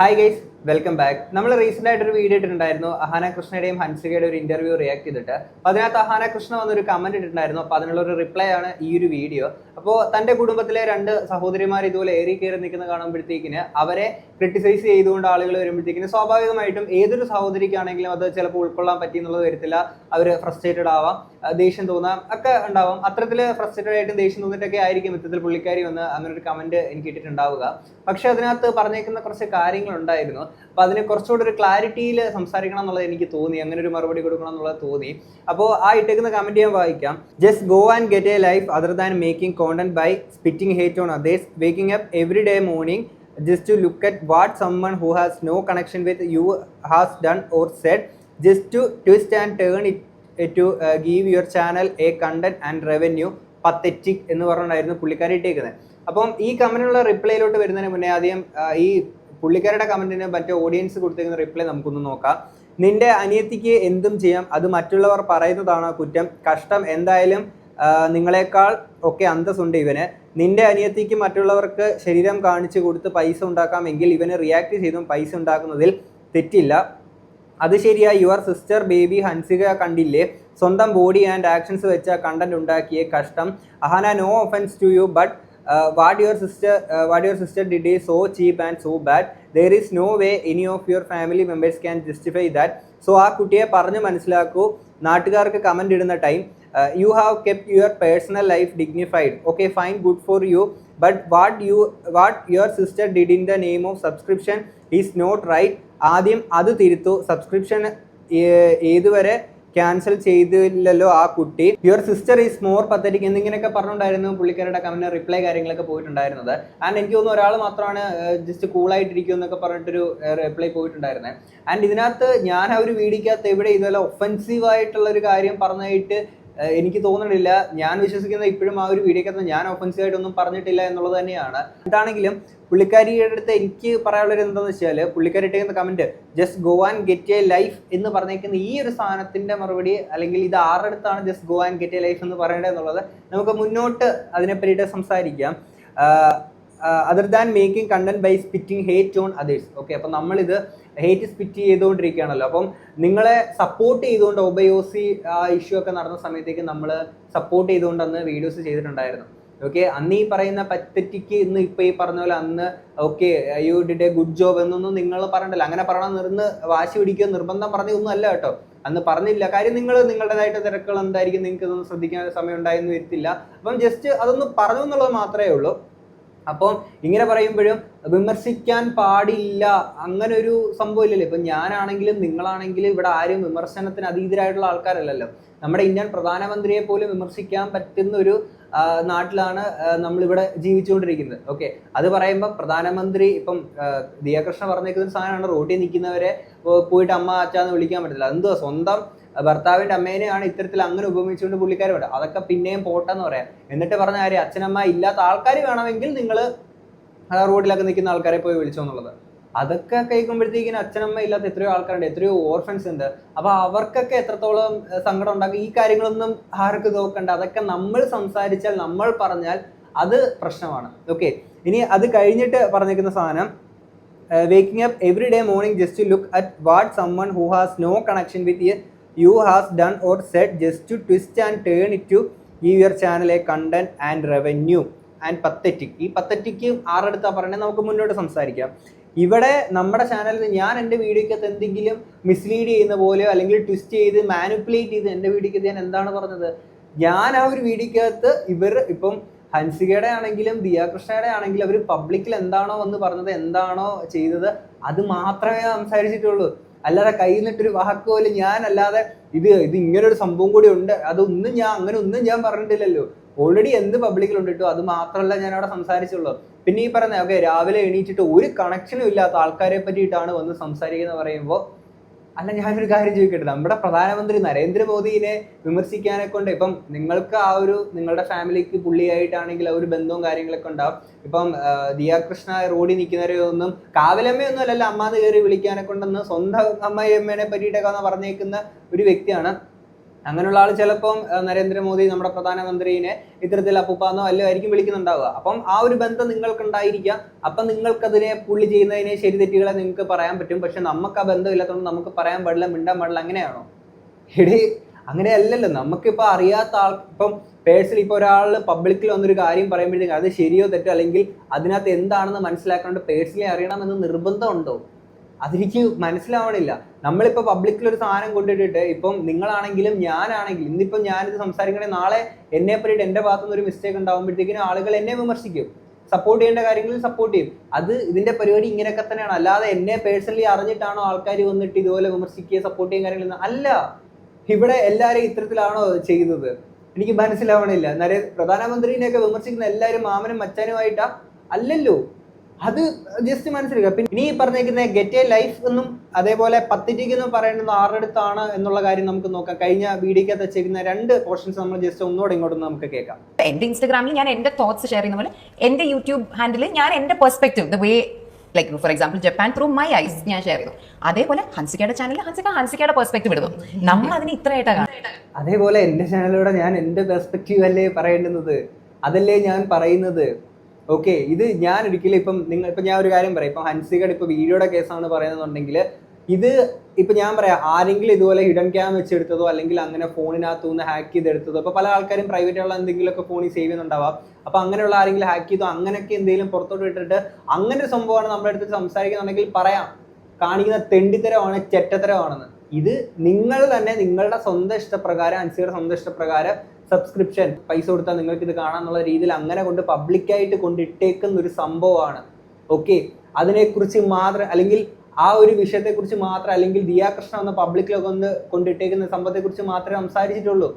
Hi guys, welcome back. നമ്മൾ recent ആയിട്ട് ഒരു വീഡിയോ ഇട്ടിട്ടുണ്ടായിരുന്നു അഹാന കൃഷ്ണയുടെയും ഹൻസികയുടെ ഒരു ഇന്റർവ്യൂ റിയാക്ട് ചെയ്തിട്ട്. അപ്പോൾ അതിനകത്ത് അഹാന കൃഷ്ണ വന്നൊരു കമന്റ് ഇട്ടിട്ടുണ്ടായിരുന്നു. അപ്പോൾ അതിനുള്ള ഒരു റിപ്ലൈ ആണ് ഈ ഒരു വീഡിയോ. അപ്പോൾ തന്റെ കുടുംബത്തിലെ രണ്ട് സഹോദരിമാർ ഇതുപോലെ ഏറി കയറി നിൽക്കുന്ന കാണുമ്പോഴത്തേക്കിന് അവരെ ക്രിട്ടിസൈസ് ചെയ്തുകൊണ്ട് ആളുകൾ വരുമ്പോഴത്തേക്കിന് സ്വാഭാവികമായിട്ടും ഏതൊരു സഹോദരിക്കാണെങ്കിലും അത് ചിലപ്പോൾ ഉൾക്കൊള്ളാൻ പറ്റിയെന്നുള്ളത് വരത്തില്ല. അവർ ഫ്രസ്ട്രേറ്റഡ് ആവാം, ദേഷ്യം തോന്നാം ഒക്കെ ഉണ്ടാവാം. അത്തരത്തിൽ ഫ്രസ്ട്രേറ്റഡ് ആയിട്ടും ദേഷ്യം തോന്നിയിട്ടൊക്കെ ആയിരിക്കും ഇത്തരത്തിൽ പുള്ളിക്കാരി വന്ന് അങ്ങനെ ഒരു കമന്റ് എനിക്ക് ഇട്ടിട്ടുണ്ടാവുക. പക്ഷെ അതിനകത്ത് പറഞ്ഞേക്കുന്ന കുറച്ച് കാര്യങ്ങൾ ഉണ്ടായിരുന്നു. അപ്പൊ അതിനെ കുറച്ചുകൂടി ഒരു ക്ലാരിറ്റിയിൽ സംസാരിക്കണം എന്നുള്ളത് എനിക്ക് തോന്നി, അങ്ങനെ ഒരു മറുപടി കൊടുക്കണം എന്നുള്ളത് തോന്നി. അപ്പോൾ ആ ഇട്ടേക്കുന്ന കമന്റ് ഞാൻ വായിക്കാം. Just go and get a life other than making content by spitting hate on others, waking up every day morning just to look at what someone who has no connection with you has done or said, just to twist and turn it to give your channel a content and revenue. Pathetic എന്ന് പറഞ്ഞായിരുന്നു പുള്ളിക്കാരി ഇട്ടേക്കുന്നത്. അപ്പം ഈ കമന്റിനുള്ള റിപ്ലൈയിലോട്ട് വരുന്നതിന് മുന്നേ ആദ്യം ഈ പുള്ളിക്കാരുടെ കമന്റിന് മറ്റേ ഓഡിയൻസ് കൊടുത്തേക്കുന്ന റിപ്ലൈ നമുക്കൊന്ന് നോക്കാം. നിന്റെ അനിയത്തിക്ക് എന്തും ചെയ്യാം, അത് മറ്റുള്ളവർ പറയുന്നതാണ് കുറ്റം. കഷ്ടം, എന്തായാലും നിങ്ങളെക്കാൾ ഒക്കെ അന്തസ്സുണ്ട് ഇവന്. നിന്റെ അനിയത്തിക്ക് മറ്റുള്ളവർക്ക് ശരീരം കാണിച്ചു കൊടുത്ത് പൈസ ഉണ്ടാക്കാമെങ്കിൽ ഇവന് റിയാക്ട് ചെയ്തും പൈസ ഉണ്ടാക്കുന്നതിൽ തെറ്റില്ല. അത് ശരിയാ. യുവർ സിസ്റ്റർ ബേബി ഹൻസിക കണ്ടില്ലേ, സ്വന്തം ബോഡി ആൻഡ് ആക്ഷൻസ് വെച്ച കണ്ടന്റ് ഉണ്ടാക്കിയ. കഷ്ടം Ahaana, no offence to you, but what your sister did is so cheap and so bad. There is no way any of your family members can justify that. So ആ കുട്ടിയെ പറഞ്ഞ് മനസ്സിലാക്കൂ. നാട്ടുകാർക്ക് comment ഇടുന്ന time. You have kept your personal life dignified. Okay, fine, good for you. But what your sister did in the name of subscription is not right. ആദ്യം അത് തിരുത്തു. Subscription ഏതുവരെ cancel ചെയ്തില്ലല്ലോ ആ കുട്ടി. Your sister is more pathetic എന്നിങ്ങനെയൊക്കെ പറഞ്ഞിട്ടുണ്ടായിരുന്നു പുള്ളിക്കാരുടെ comment reply കാര്യങ്ങളൊക്കെ പോയിട്ടുണ്ടായിരുന്നത്. ആൻഡ് എനിക്ക് തോന്നുന്നു ഒരാൾ മാത്രമാണ് ജസ്റ്റ് കൂളായിട്ടിരിക്കും എന്നൊക്കെ പറഞ്ഞിട്ടൊരു റിപ്ലൈ പോയിട്ടുണ്ടായിരുന്നത്. ആൻഡ് ഇതിനകത്ത് ഞാൻ ആ ഒരു വീഡിയോക്കകത്ത് എവിടെ ഇതുപോലെ ഒഫൻസീവ് ആയിട്ടുള്ള ഒരു കാര്യം പറഞ്ഞായിട്ട് എനിക്ക് തോന്നണില്ല. ഞാൻ വിശ്വസിക്കുന്നത് ഇപ്പോഴും ആ ഒരു വീഡിയോക്കകത്ത് ഞാൻ ഒഫൻസീവ് ആയിട്ടൊന്നും പറഞ്ഞിട്ടില്ല എന്നുള്ളത് തന്നെയാണ്. എന്താണെങ്കിലും പുള്ളിക്കാരിയുടെ അടുത്ത് എനിക്ക് പറയാനുള്ളത് എന്താണെന്ന് വെച്ചാൽ, പുള്ളിക്കാരി ഇട്ടേക്കുന്ന comment just go and get a life എന്ന് പറഞ്ഞേക്കുന്ന ഈ ഒരു സാധനത്തിന്റെ മറുപടി, അല്ലെങ്കിൽ ഇത് ആരുടെ അടുത്താണ് just go and get a life എന്ന് പറയേണ്ടത് എന്നുള്ളത് നമുക്ക് മുന്നോട്ട് അതിനെ പറ്റിയിട്ട് സംസാരിക്കാം. Other than making content by spitting hate on others. Okay, അപ്പം നമ്മളിത് ഹേറ്റ് സ്പിറ്റ് ചെയ്തുകൊണ്ടിരിക്കുകയാണല്ലോ. അപ്പം നിങ്ങളെ സപ്പോർട്ട് ചെയ്തുകൊണ്ട് ഒബയോസി ഇഷ്യൂ ഒക്കെ നടന്ന സമയത്തേക്ക് നമ്മൾ സപ്പോർട്ട് ചെയ്തുകൊണ്ട് അന്ന് വീഡിയോസ് ചെയ്തിട്ടുണ്ടായിരുന്നു. ഓക്കെ, അന്ന് ഈ പറയുന്ന പത്തറ്റിക്ക് ഇന്ന് ഇപ്പൊ ഈ പറഞ്ഞ പോലെ അന്ന് okay you did A good job എന്നൊന്നും നിങ്ങൾ പറഞ്ഞില്ല. അങ്ങനെ പറയണം നിർന്ന് വാശി പിടിക്കുക നിർബന്ധം പറഞ്ഞൊന്നും അല്ല കേട്ടോ, അന്ന് പറഞ്ഞില്ല. കാര്യം നിങ്ങൾ നിങ്ങളുടേതായിട്ട് തിരക്കുകൾ എന്തായിരിക്കും, നിങ്ങൾക്ക് ഇതൊന്നും ശ്രദ്ധിക്കാൻ സമയം ഉണ്ടായെന്ന് വരത്തില്ല. അപ്പം ജസ്റ്റ് അതൊന്ന് പറഞ്ഞു എന്നുള്ളത് മാത്രമേ ഉള്ളൂ. അപ്പം ഇങ്ങനെ പറയുമ്പോഴും വിമർശിക്കാൻ പാടില്ല അങ്ങനെ ഒരു സംഭവം ഇല്ലല്ലോ. ഇപ്പം ഞാനാണെങ്കിലും നിങ്ങളാണെങ്കിലും ഇവിടെ ആരും വിമർശനത്തിന് അതീതരായിട്ടുള്ള ആൾക്കാരല്ലല്ലോ. നമ്മുടെ ഇന്ത്യൻ പ്രധാനമന്ത്രിയെ പോലും വിമർശിക്കാൻ പറ്റുന്ന ഒരു നാട്ടിലാണ് നമ്മളിവിടെ ജീവിച്ചുകൊണ്ടിരിക്കുന്നത്. ഓക്കെ, അത് പറയുമ്പോൾ പ്രധാനമന്ത്രി ഇപ്പം ദിയാകൃഷ്ണ പറഞ്ഞേക്കുന്ന ഒരു സാധനമാണ്, റോഡിൽ നിൽക്കുന്നവരെ പോയിട്ട് അമ്മ അച്ഛാന്ന് വിളിക്കാൻ പറ്റില്ല. എന്തുവാ, സ്വന്തം ഭർത്താവിന്റെ അമ്മേനെയാണ് ഇത്തരത്തിൽ അങ്ങനെ ഉപമിച്ചുകൊണ്ട് പുള്ളിക്കാർ വിടുക. അതൊക്കെ പിന്നെയും പോട്ടെന്ന് പറയാം. എന്നിട്ട് പറഞ്ഞ കാര്യം, അച്ഛനമ്മ ഇല്ലാത്ത ആൾക്കാർ വേണമെങ്കിൽ നിങ്ങൾ റോഡിലൊക്കെ നിൽക്കുന്ന ആൾക്കാരെ പോയി വിളിച്ചോ എന്നുള്ളത്. അതൊക്കെ കേൾക്കുമ്പോഴത്തേക്കിനും അച്ഛനമ്മ ഇല്ലാത്ത എത്രയോ ആൾക്കാരുണ്ട്, എത്രയോ ഓർഫൻസ് ഉണ്ട്. അപ്പൊ അവർക്കൊക്കെ എത്രത്തോളം സങ്കടം ഉണ്ടാക്കും. ഈ കാര്യങ്ങളൊന്നും ആർക്ക് നോക്കണ്ട. അതൊക്കെ നമ്മൾ സംസാരിച്ചാൽ, നമ്മൾ പറഞ്ഞാൽ അത് പ്രശ്നമാണ്. ഓക്കെ, ഇനി അത് കഴിഞ്ഞിട്ട് പറഞ്ഞിരിക്കുന്ന സാധനം, waking up every day morning just to look at what someone who has no connection with you has done or said, just to twist and turn it to give your channel a content and revenue. And pathetic. ഈ പത്തറ്റിക്ക് ആരെടുത്താ പറയണേ നമുക്ക് മുന്നോട്ട് സംസാരിക്കാം. ഇവിടെ നമ്മുടെ ചാനലിൽ ഞാൻ എൻ്റെ വീഡിയോക്കകത്ത് എന്തെങ്കിലും മിസ്ലീഡ് ചെയ്യുന്ന പോലെയോ അല്ലെങ്കിൽ ട്വിസ്റ്റ് ചെയ്ത് മാനിപ്പുലേറ്റ് ചെയ്ത് എൻ്റെ വീഡിയോക്കകത്ത് ഞാൻ എന്താണ് പറഞ്ഞത്? ഞാൻ ആ ഒരു വീഡിയോക്കകത്ത് ഇവർ ഇപ്പം ഹൻസികയുടെ ആണെങ്കിലും ദിയാകൃഷ്ണയുടെ ആണെങ്കിലും അവർ പബ്ലിക്കിൽ എന്താണോ വന്ന് പറഞ്ഞത്, എന്താണോ ചെയ്തത്, അത് മാത്രമേ സംസാരിച്ചിട്ടുള്ളൂ. അല്ലാതെ കയ്യിൽ നിന്നിട്ടൊരു വാക്ക് പോലും ഞാൻ അല്ലാതെ ഇത് ഇങ്ങനൊരു സംഭവം കൂടി ഉണ്ട് അതൊന്നും ഞാൻ അങ്ങനെ ഒന്നും ഞാൻ പറഞ്ഞിട്ടില്ലല്ലോ. ഓൾറെഡി എന്ത് പബ്ലിക്കിലുണ്ട് കേട്ടോ, അത് മാത്രമല്ല ഞാൻ അവിടെ സംസാരിച്ചുള്ളൂ. പിന്നെ ഈ പറഞ്ഞ ഓക്കെ രാവിലെ എണീറ്റിട്ട് ഒരു കണക്ഷനും ഇല്ലാത്ത ആൾക്കാരെ പറ്റിയിട്ടാണ് വന്ന് സംസാരിക്കുന്നത് പറയുമ്പോൾ, അല്ല ഞാനൊരു കാര്യം ചോദിക്കട്ടെ, നമ്മുടെ പ്രധാനമന്ത്രി നരേന്ദ്രമോദിനെ വിമർശിക്കാനെ കൊണ്ട് ഇപ്പം നിങ്ങൾക്ക് ആ ഒരു നിങ്ങളുടെ ഫാമിലിക്ക് പുള്ളിയായിട്ടാണെങ്കിൽ ആ ഒരു ബന്ധവും കാര്യങ്ങളൊക്കെ ഉണ്ടാവും. ഇപ്പം ദിയാകൃഷ്ണ റോഡിൽ നിൽക്കുന്നവരെ ഒന്നും കാവലമ്മയൊന്നും അല്ലല്ലോ അമ്മാന്ന് കയറി വിളിക്കാനെ കൊണ്ടെന്ന് സ്വന്തം അമ്മയമ്മേനെ പറ്റിയിട്ടൊക്കെ പറഞ്ഞേക്കുന്ന ഒരു വ്യക്തിയാണ്. അങ്ങനെയുള്ള ആൾ ചിലപ്പം നരേന്ദ്രമോദി നമ്മുടെ പ്രധാനമന്ത്രിനെ ഇത്തരത്തിൽ അപ്പൂപ്പാന്നോ അല്ലോ ആയിരിക്കും വിളിക്കുന്നുണ്ടാവുക. അപ്പം ആ ഒരു ബന്ധം നിങ്ങൾക്ക് ഉണ്ടായിരിക്കാം. അപ്പം നിങ്ങൾക്കതിനെ പുള്ളി ചെയ്യുന്നതിനെ ശരി തെറ്റുകളെ നിങ്ങൾക്ക് പറയാൻ പറ്റും. പക്ഷെ നമുക്ക് ആ ബന്ധം ഇല്ലാത്തതുകൊണ്ട് നമുക്ക് പറയാൻ പാടില്ല, മിണ്ടാൻ പാടില്ല. അങ്ങനെയാണോ? എടേ, അങ്ങനെയല്ലല്ലോ. നമുക്കിപ്പോൾ അറിയാത്ത ആൾ, ഇപ്പം പേഴ്സണലി ഇപ്പോൾ ഒരാൾ പബ്ലിക്കിൽ വന്നൊരു കാര്യം പറയുമ്പോഴത്തേക്കും അത് ശരിയോ തെറ്റോ അല്ലെങ്കിൽ അതിനകത്ത് എന്താണെന്ന് മനസ്സിലാക്കാണ്ട് പേഴ്സണലി അറിയണമെന്ന് നിർബന്ധമുണ്ടോ? അതെനിക്ക് മനസ്സിലാവണില്ല. നമ്മളിപ്പോൾ പബ്ലിക്കിൽ ഒരു സാധനം കൊണ്ടിട്ടിട്ട് ഇപ്പം നിങ്ങളാണെങ്കിലും ഞാനാണെങ്കിലും ഇന്നിപ്പം ഞാനിത് സംസാരിക്കണേ നാളെ എന്നെ പറ്റിയിട്ട് എൻ്റെ ഭാഗത്തുനിന്ന് ഒരു മിസ്റ്റേക്ക് ഉണ്ടാകുമ്പോഴത്തേക്കിനും ആളുകൾ എന്നെ വിമർശിക്കും. സപ്പോർട്ട് ചെയ്യേണ്ട കാര്യങ്ങളിൽ സപ്പോർട്ട് ചെയ്യും. അത് ഇതിന്റെ പരിപാടി ഇങ്ങനെയൊക്കെ തന്നെയാണ്. അല്ലാതെ എന്നെ പേഴ്സണലി അറിഞ്ഞിട്ടാണോ ആൾക്കാർ വന്നിട്ട് ഇതുപോലെ വിമർശിക്കുകയും സപ്പോർട്ട് ചെയ്യുന്ന കാര്യങ്ങളൊന്നും അല്ല. ഇവിടെ എല്ലാവരെയും ഇത്തരത്തിലാണോ ചെയ്യുന്നത്? എനിക്ക് മനസ്സിലാവണില്ല. പ്രധാനമന്ത്രിനെയൊക്കെ വിമർശിക്കുന്ന എല്ലാവരും മാമനും മച്ചാനുമായിട്ടാ? അല്ലല്ലോ. അത് ജസ്റ്റ് മനസ്സിലാക്കുക. പിന്നെ ഇനി പറഞ്ഞേക്കുന്ന ഗെറ്റ് എ ലൈഫ് എന്നും അതേപോലെ പത്തറ്റിക് എന്നും പറയുന്നത് ആരുടെ അടുത്താണ് എന്നുള്ള കാര്യം നമുക്ക് നോക്കാം. കഴിഞ്ഞ വീഡിയോക്കകത്ത് വെച്ചേക്കുന്ന 2 പോർഷൻസ് നമ്മൾ ജസ്റ്റ് ഒന്നുകൂടെ ഇങ്ങോട്ട് നമുക്ക് കേൾക്കാം. എന്റെ ഇൻസ്റ്റാഗ്രാമിൽ ഞാൻ എന്റെ തോട്ട്സ് ഷെയർ ചെയ്യുന്ന പോലെ എന്റെ യൂട്യൂബ് ഹാൻഡിലിൽ ഞാൻ എന്റെ perspective the way like for example Japan through my eyes ഞാൻ ഷെയർ ചെയ്തു. അതേപോലെ ഹൻസികയുടെ ചാനലിൽ ഹൻസികയുടെ പെർസ്പെക്റ്റീവ് ഇടുന്നു. നമ്മൾ അതിന് ഇത്രയായിട്ടാണ്. അതേപോലെ എന്റെ ചാനലിലൂടെ ഞാൻ എന്റെ പെർസ്പെക്റ്റീവ് അല്ലേ പറയേണ്ടുന്നത്, അതല്ലേ ഞാൻ പറയുന്നത്. ഓക്കെ, ഇത് ഞാൻ ഒരിക്കലും ഇപ്പം ഞാൻ ഒരു കാര്യം പറയാം. ഇപ്പം ഹൻസികയുടെ ഇപ്പൊ വീഡിയോയുടെ കേസാണ് പറയുന്നുണ്ടെങ്കിൽ ഇത് ഇപ്പൊ ഞാൻ പറയാം, ആരെങ്കിലും ഇതുപോലെ ഹിഡൻ ക്യാം വെച്ചെടുത്തതോ അല്ലെങ്കിൽ അങ്ങനെ ഫോണിനകത്ത് നിന്ന് ഹാക്ക് ചെയ്തെടുത്തതോ, ഇപ്പൊ പല ആൾക്കാരും പ്രൈവറ്റ് ഉള്ള എന്തെങ്കിലുമൊക്കെ ഫോണിൽ സേവ് ചെയ്യുന്നുണ്ടാവാം. അപ്പൊ അങ്ങനെയുള്ള ആരെങ്കിലും ഹാക്ക് ചെയ്തോ അങ്ങനെയൊക്കെ എന്തെങ്കിലും പുറത്തോട്ട് വിട്ടിട്ട് അങ്ങനെ ഒരു സംഭവമാണ് നമ്മുടെ അടുത്ത് സംസാരിക്കുന്നുണ്ടെങ്കിൽ പറയാം, കാണിക്കുന്ന തെണ്ടിത്തരമാണ്, ചെറ്റത്തരമാണെന്ന്. ഇത് നിങ്ങൾ തന്നെ നിങ്ങളുടെ സ്വന്തം ഇഷ്ടപ്രകാരം, ഹൻസികയുടെ സ്വന്തം ഇഷ്ടപ്രകാരം സബ്സ്ക്രിപ്ഷൻ പൈസ കൊടുത്താൽ നിങ്ങൾക്ക് ഇത് കാണാന്നുള്ള രീതിയിൽ അങ്ങനെ കൊണ്ട് പബ്ലിക്കായിട്ട് കൊണ്ടിട്ടേക്കുന്ന ഒരു സംഭവമാണ്. ഓക്കെ, അതിനെക്കുറിച്ച് മാത്രം അല്ലെങ്കിൽ ആ ഒരു വിഷയത്തെക്കുറിച്ച് മാത്രം അല്ലെങ്കിൽ ദിയാകൃഷ്ണ എന്ന പബ്ലിക്കിലൊക്കെ ഒന്ന് കൊണ്ടിട്ടേക്കുന്ന സംഭവത്തെക്കുറിച്ച് മാത്രമേ സംസാരിച്ചിട്ടുള്ളൂ.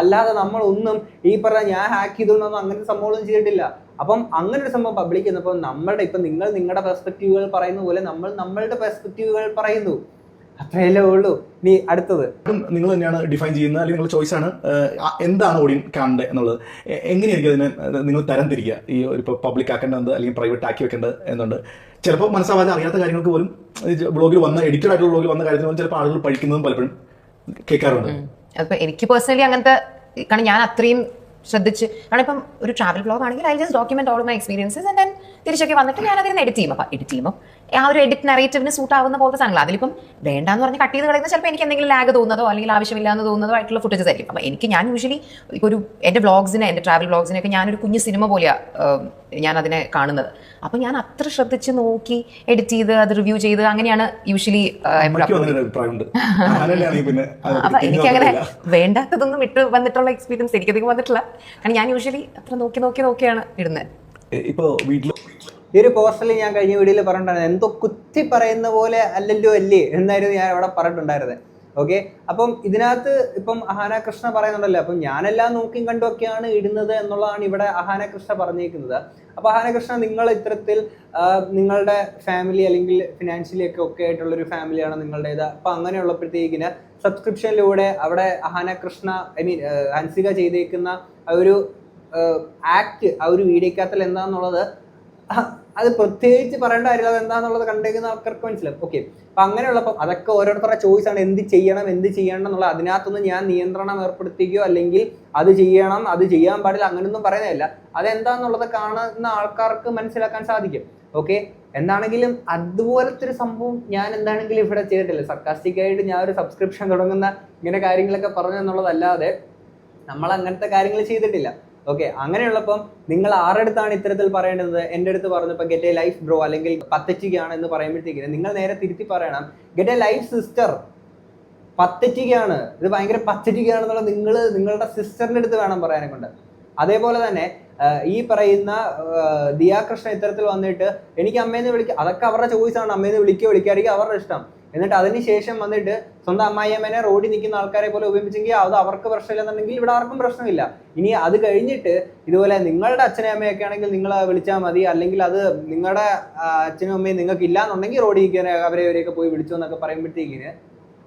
അല്ലാതെ നമ്മളൊന്നും ഈ പറഞ്ഞ ഞാൻ ഹാക്ക് ചെയ്തോണ്ടൊന്നും അങ്ങനത്തെ സംഭവമൊന്നും ചെയ്തിട്ടില്ല. അപ്പം അങ്ങനെ ഒരു സംഭവം പബ്ലിക് ചെയ്യുന്നപ്പോൾ നമ്മളുടെ ഇപ്പം നിങ്ങൾ നിങ്ങളുടെ പെർസ്പെക്റ്റീവുകൾ പറയുന്ന പോലെ നമ്മൾ നമ്മളുടെ പെർസ്പെക്റ്റീവുകൾ പറയുന്നു. അത്രയല്ലേ ഉള്ളൂ. ഇനി അടുത്തത് നിങ്ങൾ തന്നെയാണ് ഡിഫൈൻ ചെയ്യുന്നത്, അല്ലെങ്കിൽ നിങ്ങളുടെ ചോയ്സാണ് എന്താണ് ഓഡിയൻസ് കാണേണ്ടത് എന്നുള്ളത്. എങ്ങനെയായിരിക്കും അതിനെ നിങ്ങൾ തരം തിരിക്കുക? ഈ ഒരു ഇപ്പോൾ പബ്ലിക് ആക്കേണ്ടത് അല്ലെങ്കിൽ പ്രൈവറ്റ് ആക്കി വെക്കേണ്ടത് എന്നുണ്ട്. ചിലപ്പോൾ മനസ്സാവാതെ അറിയാത്ത കാര്യങ്ങൾക്ക് പോലും ബ്ലോഗിൽ വന്ന എഡിറ്റഡ് ആയിട്ടുള്ള ബ്ലോഗിൽ വന്ന കാര്യത്തിന് പോലും ചിലപ്പോൾ ആളുകൾ പഠിക്കുന്നതും പലപ്പോഴും കേൾക്കാറുണ്ട്. അതിപ്പോൾ എനിക്ക് പേഴ്സണലി അങ്ങനത്തെ, കാരണം ഞാൻ അത്രയും ശ്രദ്ധിച്ച്, കാരണം ഇപ്പം ഒരു ട്രാവൽ ബ്ലോഗ് ആണെങ്കിൽ I just document all my experiences and then തിരിച്ചൊക്കെ വന്നിട്ട് ഞാൻ അതിന് എഡിറ്റ് ചെയ്യും. അപ്പം എഡിറ്റ് ചെയ്യുമ്പോൾ ആ ഒരു എഡിറ്റ് നറേറ്റീവിന് സൂട്ട് ആവുന്ന പോലത്തെ സാധനങ്ങൾ. അതിലിപ്പം വേണ്ടാന്ന് പറഞ്ഞ് കട്ട് ചെയ്ത് കളയുന്ന ചിലപ്പോൾ എനിക്ക് എന്തെങ്കിലും ലാഗ് തോന്നുന്നതോ അല്ലെങ്കിൽ ആവശ്യമില്ലാന്ന് തോന്നുന്നതോ ആയിട്ടുള്ള ഫുട്ടേജസ് ആയിരിക്കും. അപ്പം ഞാൻ യൂഷ്വലി ഇപ്പോൾ ഒരു എൻ്റെ വ്ളോഗ്സിനെ, എൻ്റെ ട്രാവൽ വ്ളോഗ്സിനെയൊക്കെ ഞാനൊരു കുഞ്ഞു സിനിമ പോലെയാണ് ഞാൻ അതിനെ കാണുന്നത്. അപ്പം ഞാൻ അത്ര ശ്രദ്ധിച്ച് നോക്കി എഡിറ്റ് ചെയ്ത് അത് റിവ്യൂ ചെയ്ത് അങ്ങനെയാണ് യൂഷ്വലി. അപ്പം എനിക്കങ്ങനെ വേണ്ടാത്തതൊന്നും ഇട്ട് വന്നിട്ടുള്ള എക്സ്പീരിയൻസ് എനിക്കധികം വന്നിട്ടില്ല. കാരണം ഞാൻ യൂഷ്വലി അത്ര നോക്കിയാണ് ഇടുന്നത്. ഇപ്പോൾ വീട്ടിൽ ഈ ഒരു പോസ്റ്ററിൽ ഞാൻ കഴിഞ്ഞ വീഡിയോയിൽ പറഞ്ഞിട്ടുണ്ടായിരുന്നു, എന്തോ കുത്തി പറയുന്ന പോലെ അല്ലല്ലോ അല്ലേ എന്നായിരുന്നു ഞാൻ അവിടെ പറഞ്ഞിട്ടുണ്ടായിരുന്നത്. ഓക്കെ, അപ്പം ഇതിനകത്ത് ഇപ്പം അഹാന കൃഷ്ണ പറയുന്നുണ്ടല്ലോ, അപ്പം ഞാനെല്ലാം നോക്കിയും കണ്ടുമൊക്കെയാണ് ഇടുന്നത് എന്നുള്ളതാണ് ഇവിടെ അഹാന കൃഷ്ണ പറഞ്ഞേക്കുന്നത്. അപ്പൊ അഹാന കൃഷ്ണ, നിങ്ങൾ ഇത്തരത്തിൽ നിങ്ങളുടെ ഫാമിലി അല്ലെങ്കിൽ ഫിനാൻഷ്യലി ഒക്കെ ആയിട്ടുള്ളൊരു ഫാമിലിയാണ് നിങ്ങളുടേത്. അപ്പൊ അങ്ങനെയുള്ളപ്പോഴത്തേക്കിന് സബ്സ്ക്രിപ്ഷനിലൂടെ അവിടെ അഹാന കൃഷ്ണ ഹൻസിക ചെയ്തേക്കുന്ന ആ ഒരു ആക്ട്, ആ ഒരു വീഡിയോക്കകത്തിൽ എന്താന്നുള്ളത് അത് പ്രത്യേകിച്ച് പറയേണ്ട കാര്യമില്ല. അത് എന്താണെന്നുള്ളത് കണ്ടേക്കുന്ന ആൾക്കാർക്ക് മനസ്സിലാവും. ഓക്കെ, അപ്പൊ അങ്ങനെയുള്ളപ്പോൾ അതൊക്കെ ഓരോരുത്തരുടെ ചോയ്സ് ആണ്, എന്ത് ചെയ്യണം എന്നുള്ള. അതിനകത്തൊന്നും ഞാൻ നിയന്ത്രണം ഏർപ്പെടുത്തുകയോ അല്ലെങ്കിൽ അത് ചെയ്യണം അത് ചെയ്യാൻ പാടില്ല അങ്ങനെയൊന്നും പറയുന്നതല്ല. അതെന്താന്നുള്ളത് കാണുന്ന ആൾക്കാർക്ക് മനസ്സിലാക്കാൻ സാധിക്കും. ഓക്കെ, എന്താണെങ്കിലും അതുപോലത്തെ ഒരു സംഭവം ഞാൻ എന്താണെങ്കിലും ഇവിടെ ചെയ്തിട്ടില്ല. സർക്കാസ്റ്റിക്കായിട്ട് ഞാൻ ഒരു സബ്സ്ക്രിപ്ഷൻ തുടങ്ങുന്ന ഇങ്ങനെ കാര്യങ്ങളൊക്കെ പറഞ്ഞു എന്നുള്ളതല്ലാതെ നമ്മൾ അങ്ങനത്തെ കാര്യങ്ങൾ ചെയ്തിട്ടില്ല. ഓക്കെ, അങ്ങനെയുള്ളപ്പം നിങ്ങൾ ആരുടെ അടുത്താണ് ഇത്തരത്തിൽ പറയേണ്ടത്? എൻ്റെ അടുത്ത് പറഞ്ഞപ്പോൾ ഗെറ്റ് എ ലൈഫ് ബ്രോ അല്ലെങ്കിൽ പത്തറ്റിക് ആണ് എന്ന് പറയുമ്പോഴത്തേക്കിന് നിങ്ങൾ നേരെ തിരുത്തി പറയണം, get a life sister. Pathetic ആണ്, ഇത് ഭയങ്കര പത്തറ്റിക് ആണെന്നുള്ള നിങ്ങളുടെ സിസ്റ്ററിൻ്റെ അടുത്ത് വേണം പറയാനെ കൊണ്ട്. അതേപോലെ തന്നെ ഈ പറയുന്ന ദിയാകൃഷ്ണ ഇത്തരത്തിൽ വന്നിട്ട് എനിക്ക് അമ്മേന്ന് വിളിക്കുക, അതൊക്കെ അവരുടെ ചോയ്സാണ്. അമ്മേന്ന് വിളിക്കാതിരിക്കുക അവരുടെ ഇഷ്ടം. എന്നിട്ട് അതിനുശേഷം വന്നിട്ട് സ്വന്തം അമ്മായിയമ്മേനെ റോഡിൽ നിൽക്കുന്ന ആൾക്കാരെ പോലെ ഉപയോഗിച്ചെങ്കിൽ അത് അവർക്ക് പ്രശ്നമില്ലെന്നുണ്ടെങ്കിൽ ഇവിടെ ആർക്കും പ്രശ്നമില്ല. ഇനി അത് കഴിഞ്ഞിട്ട് ഇതുപോലെ നിങ്ങളുടെ അച്ഛനും അമ്മയൊക്കെ ആണെങ്കിൽ നിങ്ങൾ വിളിച്ചാൽ മതി, അല്ലെങ്കിൽ അത് നിങ്ങളുടെ അച്ഛനും അമ്മയും നിങ്ങൾക്ക് ഇല്ലാന്നുണ്ടെങ്കിൽ റോഡിൽ നിൽക്കാൻ അവരെയൊക്കെ പോയി വിളിച്ചു എന്നൊക്കെ പറയുമ്പോഴത്തേക്കിന്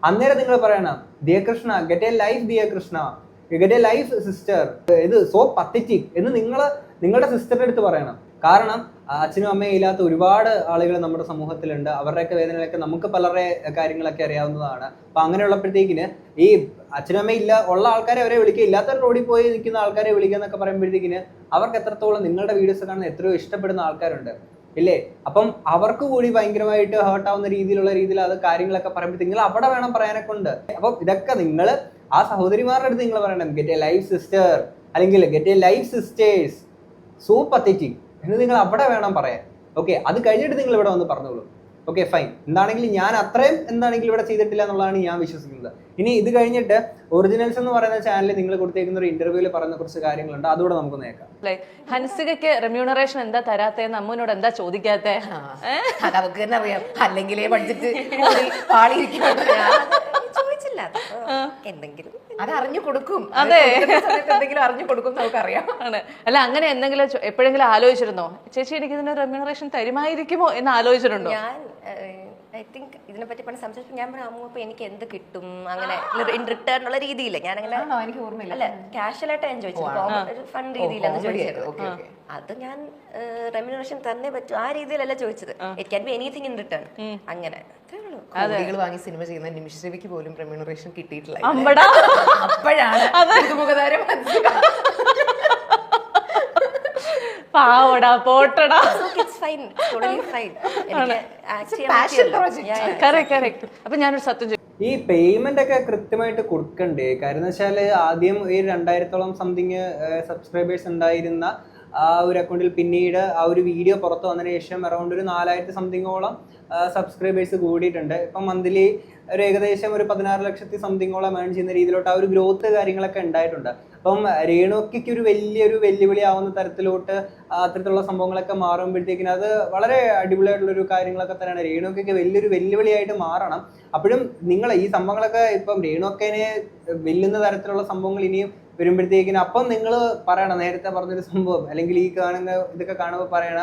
അന്നേരം നിങ്ങൾ പറയണം, Diya Krishna get a life, Diya Krishna get a life sister, ഇത് സോ പത്തറ്റിക് എന്ന് നിങ്ങളുടെ സിസ്റ്ററിന്റെ അടുത്ത് പറയണം. കാരണം അച്ഛനും അമ്മയും ഇല്ലാത്ത ഒരുപാട് ആളുകൾ നമ്മുടെ സമൂഹത്തിലുണ്ട്. അവരുടെയൊക്കെ വേദനകളൊക്കെ നമുക്ക് പലരുടെ കാര്യങ്ങളൊക്കെ അറിയാവുന്നതാണ്. അപ്പൊ അങ്ങനെയുള്ളപ്പോഴത്തേക്കിന് ഈ അച്ഛനും അമ്മയും ഉള്ള ആൾക്കാരെ അവരെ വിളിക്കുക, ഇല്ലാത്ത റോഡിൽ പോയി നിൽക്കുന്ന ആൾക്കാരെ വിളിക്കുക എന്നൊക്കെ പറയുമ്പോഴത്തേക്കിന് അവർക്ക് എത്രത്തോളം നിങ്ങളുടെ വീഡിയോസ് കാണുന്ന എത്രയോ ഇഷ്ടപ്പെടുന്ന ആൾക്കാരുണ്ട് ഇല്ലേ? അപ്പം അവർക്ക് കൂടി ഭയങ്കരമായിട്ട് ഹേർട്ട് ആവുന്ന രീതിയിൽ അത് കാര്യങ്ങളൊക്കെ പറയുമ്പോൾ നിങ്ങൾ അവിടെ വേണം പറയാനൊക്കെ ഉണ്ട്. അപ്പം ഇതൊക്കെ നിങ്ങൾ ആ സഹോദരിമാരുടെ അടുത്ത് നിങ്ങൾ പറയണം, ഗെറ്റ് എ ലൈഫ് സിസ്റ്റർ അല്ലെങ്കിൽ get a life sisters, so pathetic എന്ന് നിങ്ങൾ അവിടെ വേണം പറയാൻ. ഓക്കെ, അത് കഴിഞ്ഞിട്ട് നിങ്ങൾ ഇവിടെ വന്ന് പറഞ്ഞോളൂ. Okay fine. എന്താണെങ്കിലും ഞാൻ അത്രയും എന്താണെങ്കിലും ഇവിടെ ചെയ്തിട്ടില്ല എന്നുള്ളതാണ് ഞാൻ വിശ്വസിക്കുന്നത്. ഇനി ഇത് കഴിഞ്ഞിട്ട് ഒറിജിനൽസ് എന്ന് പറയുന്ന ചാനലിൽ നിങ്ങൾ കൊടുത്തേക്കുന്ന ഒരു ഇന്റർവ്യൂവിൽ പറയുന്ന കുറച്ച് കാര്യങ്ങളുണ്ട്, അതുകൂടെ നമുക്ക് നോക്കാം. ഹൻസികയ്ക്ക് റെമ്യൂണറേഷൻ എന്താ തരാത്തേന്ന് അമ്മുവിനോട് എന്താ ചോദിക്കാത്തെ? അത് അവർക്ക് തന്നെ അറിയാം, അല്ലെങ്കിലേ ബഡ്ജറ്റ് ചോദിച്ചില്ല. എന്തെങ്കിലും അത് അറിഞ്ഞു കൊടുക്കും. അതെ, എന്തെങ്കിലും അറിഞ്ഞു കൊടുക്കും നമുക്കറിയാം. ആണ്. അല്ല, അങ്ങനെ എന്തെങ്കിലും എപ്പോഴെങ്കിലും ആലോചിച്ചിരുന്നോ ചേച്ചി എനിക്ക് ഇതിന് റെമ്യൂണറേഷൻ തരുമായിരിക്കുമോ എന്ന് ആലോചിച്ചിട്ടുണ്ടോ? ഞാൻ ഐ തിങ്ക് ഇതിനെ പറ്റി പണ്ട് സംസാരിച്ചു. ഞാൻ പറഞ്ഞു അമ്മ ഇപ്പൊ എനിക്ക് എന്ത് കിട്ടും അങ്ങനെ ഇൻ റിട്ടേൺ ഉള്ള രീതിയില്ല. ഞാൻ അങ്ങനെ എനിക്ക് ഓർമ്മയില്ല. അല്ല, ക്യാഷ്വലായിട്ട് ഞാൻ ചോദിച്ചത്, ഫൺ രീതിയിലാണ് ചോദിച്ചത്. അത് ഞാൻ റെമ്യൂണറേഷൻ തന്നെ പറ്റും ആ രീതിയിലല്ല ചോദിച്ചത്. It can be anything in return. അങ്ങനെ കോടികൾ വാങ്ങി സിനിമ ചെയ്യുന്ന നിമിഷരവിക്ക് പോലും റെമ്യൂണറേഷൻ കിട്ടിയിട്ടില്ല. അപ്പോഴാണ് മുഖതാരം പാവടാ പോട്ടടാ. അപ്പൊ ഞാനൊരു സത്യം ചോദിക്കും, ഈ പേയ്മെന്റ് ഒക്കെ കൃത്യമായിട്ട് കൊടുക്കണ്ടേ? കാര്യം വെച്ചാൽ ആദ്യം ഈ 2000-ഓളം സംതിങ് സബ്സ്ക്രൈബേഴ്സ് ഉണ്ടായിരുന്ന ആ ഒരു അക്കൗണ്ടിൽ പിന്നീട് ആ ഒരു വീഡിയോ പുറത്ത് വന്നതിന് ശേഷം അറൗണ്ട് ഒരു 4000 സംതിങ്ങോളം സബ്സ്ക്രൈബേഴ്സ് കൂടിയിട്ടുണ്ട്. ഇപ്പം മന്ത്ലി ഒരു ഏകദേശം ഒരു 16 ലക്ഷത്തി സംതിങ്ങോളം ഏൺ ചെയ്യുന്ന രീതിയിലോട്ട് ആ ഒരു ഗ്രോത്ത് കാര്യങ്ങളൊക്കെ ഉണ്ടായിട്ടുണ്ട്. അപ്പം രേണുക്കയ്ക്ക് ഒരു വലിയൊരു വെല്ലുവിളി ആവുന്ന തരത്തിലോട്ട് അത്തരത്തിലുള്ള സംഭവങ്ങളൊക്കെ മാറുമ്പോഴത്തേക്കിന് അത് വളരെ അടിപൊളിയായിട്ടുള്ളൊരു കാര്യങ്ങളൊക്കെ തന്നെയാണ്. രേണുക്കയ്ക്ക് വലിയൊരു വെല്ലുവിളിയായിട്ട് മാറണം. അപ്പോഴും നിങ്ങൾ ഈ സംഭവങ്ങളൊക്കെ ഇപ്പം രേണുക്കനെ വെല്ലുന്ന തരത്തിലുള്ള സംഭവങ്ങൾ ഇനിയും വരുമ്പോഴത്തേക്കിന് അപ്പം നിങ്ങൾ പറയണം, നേരത്തെ പറഞ്ഞൊരു സംഭവം അല്ലെങ്കിൽ ഈ കാണുന്ന ഇതൊക്കെ കാണുമ്പോൾ പറയണ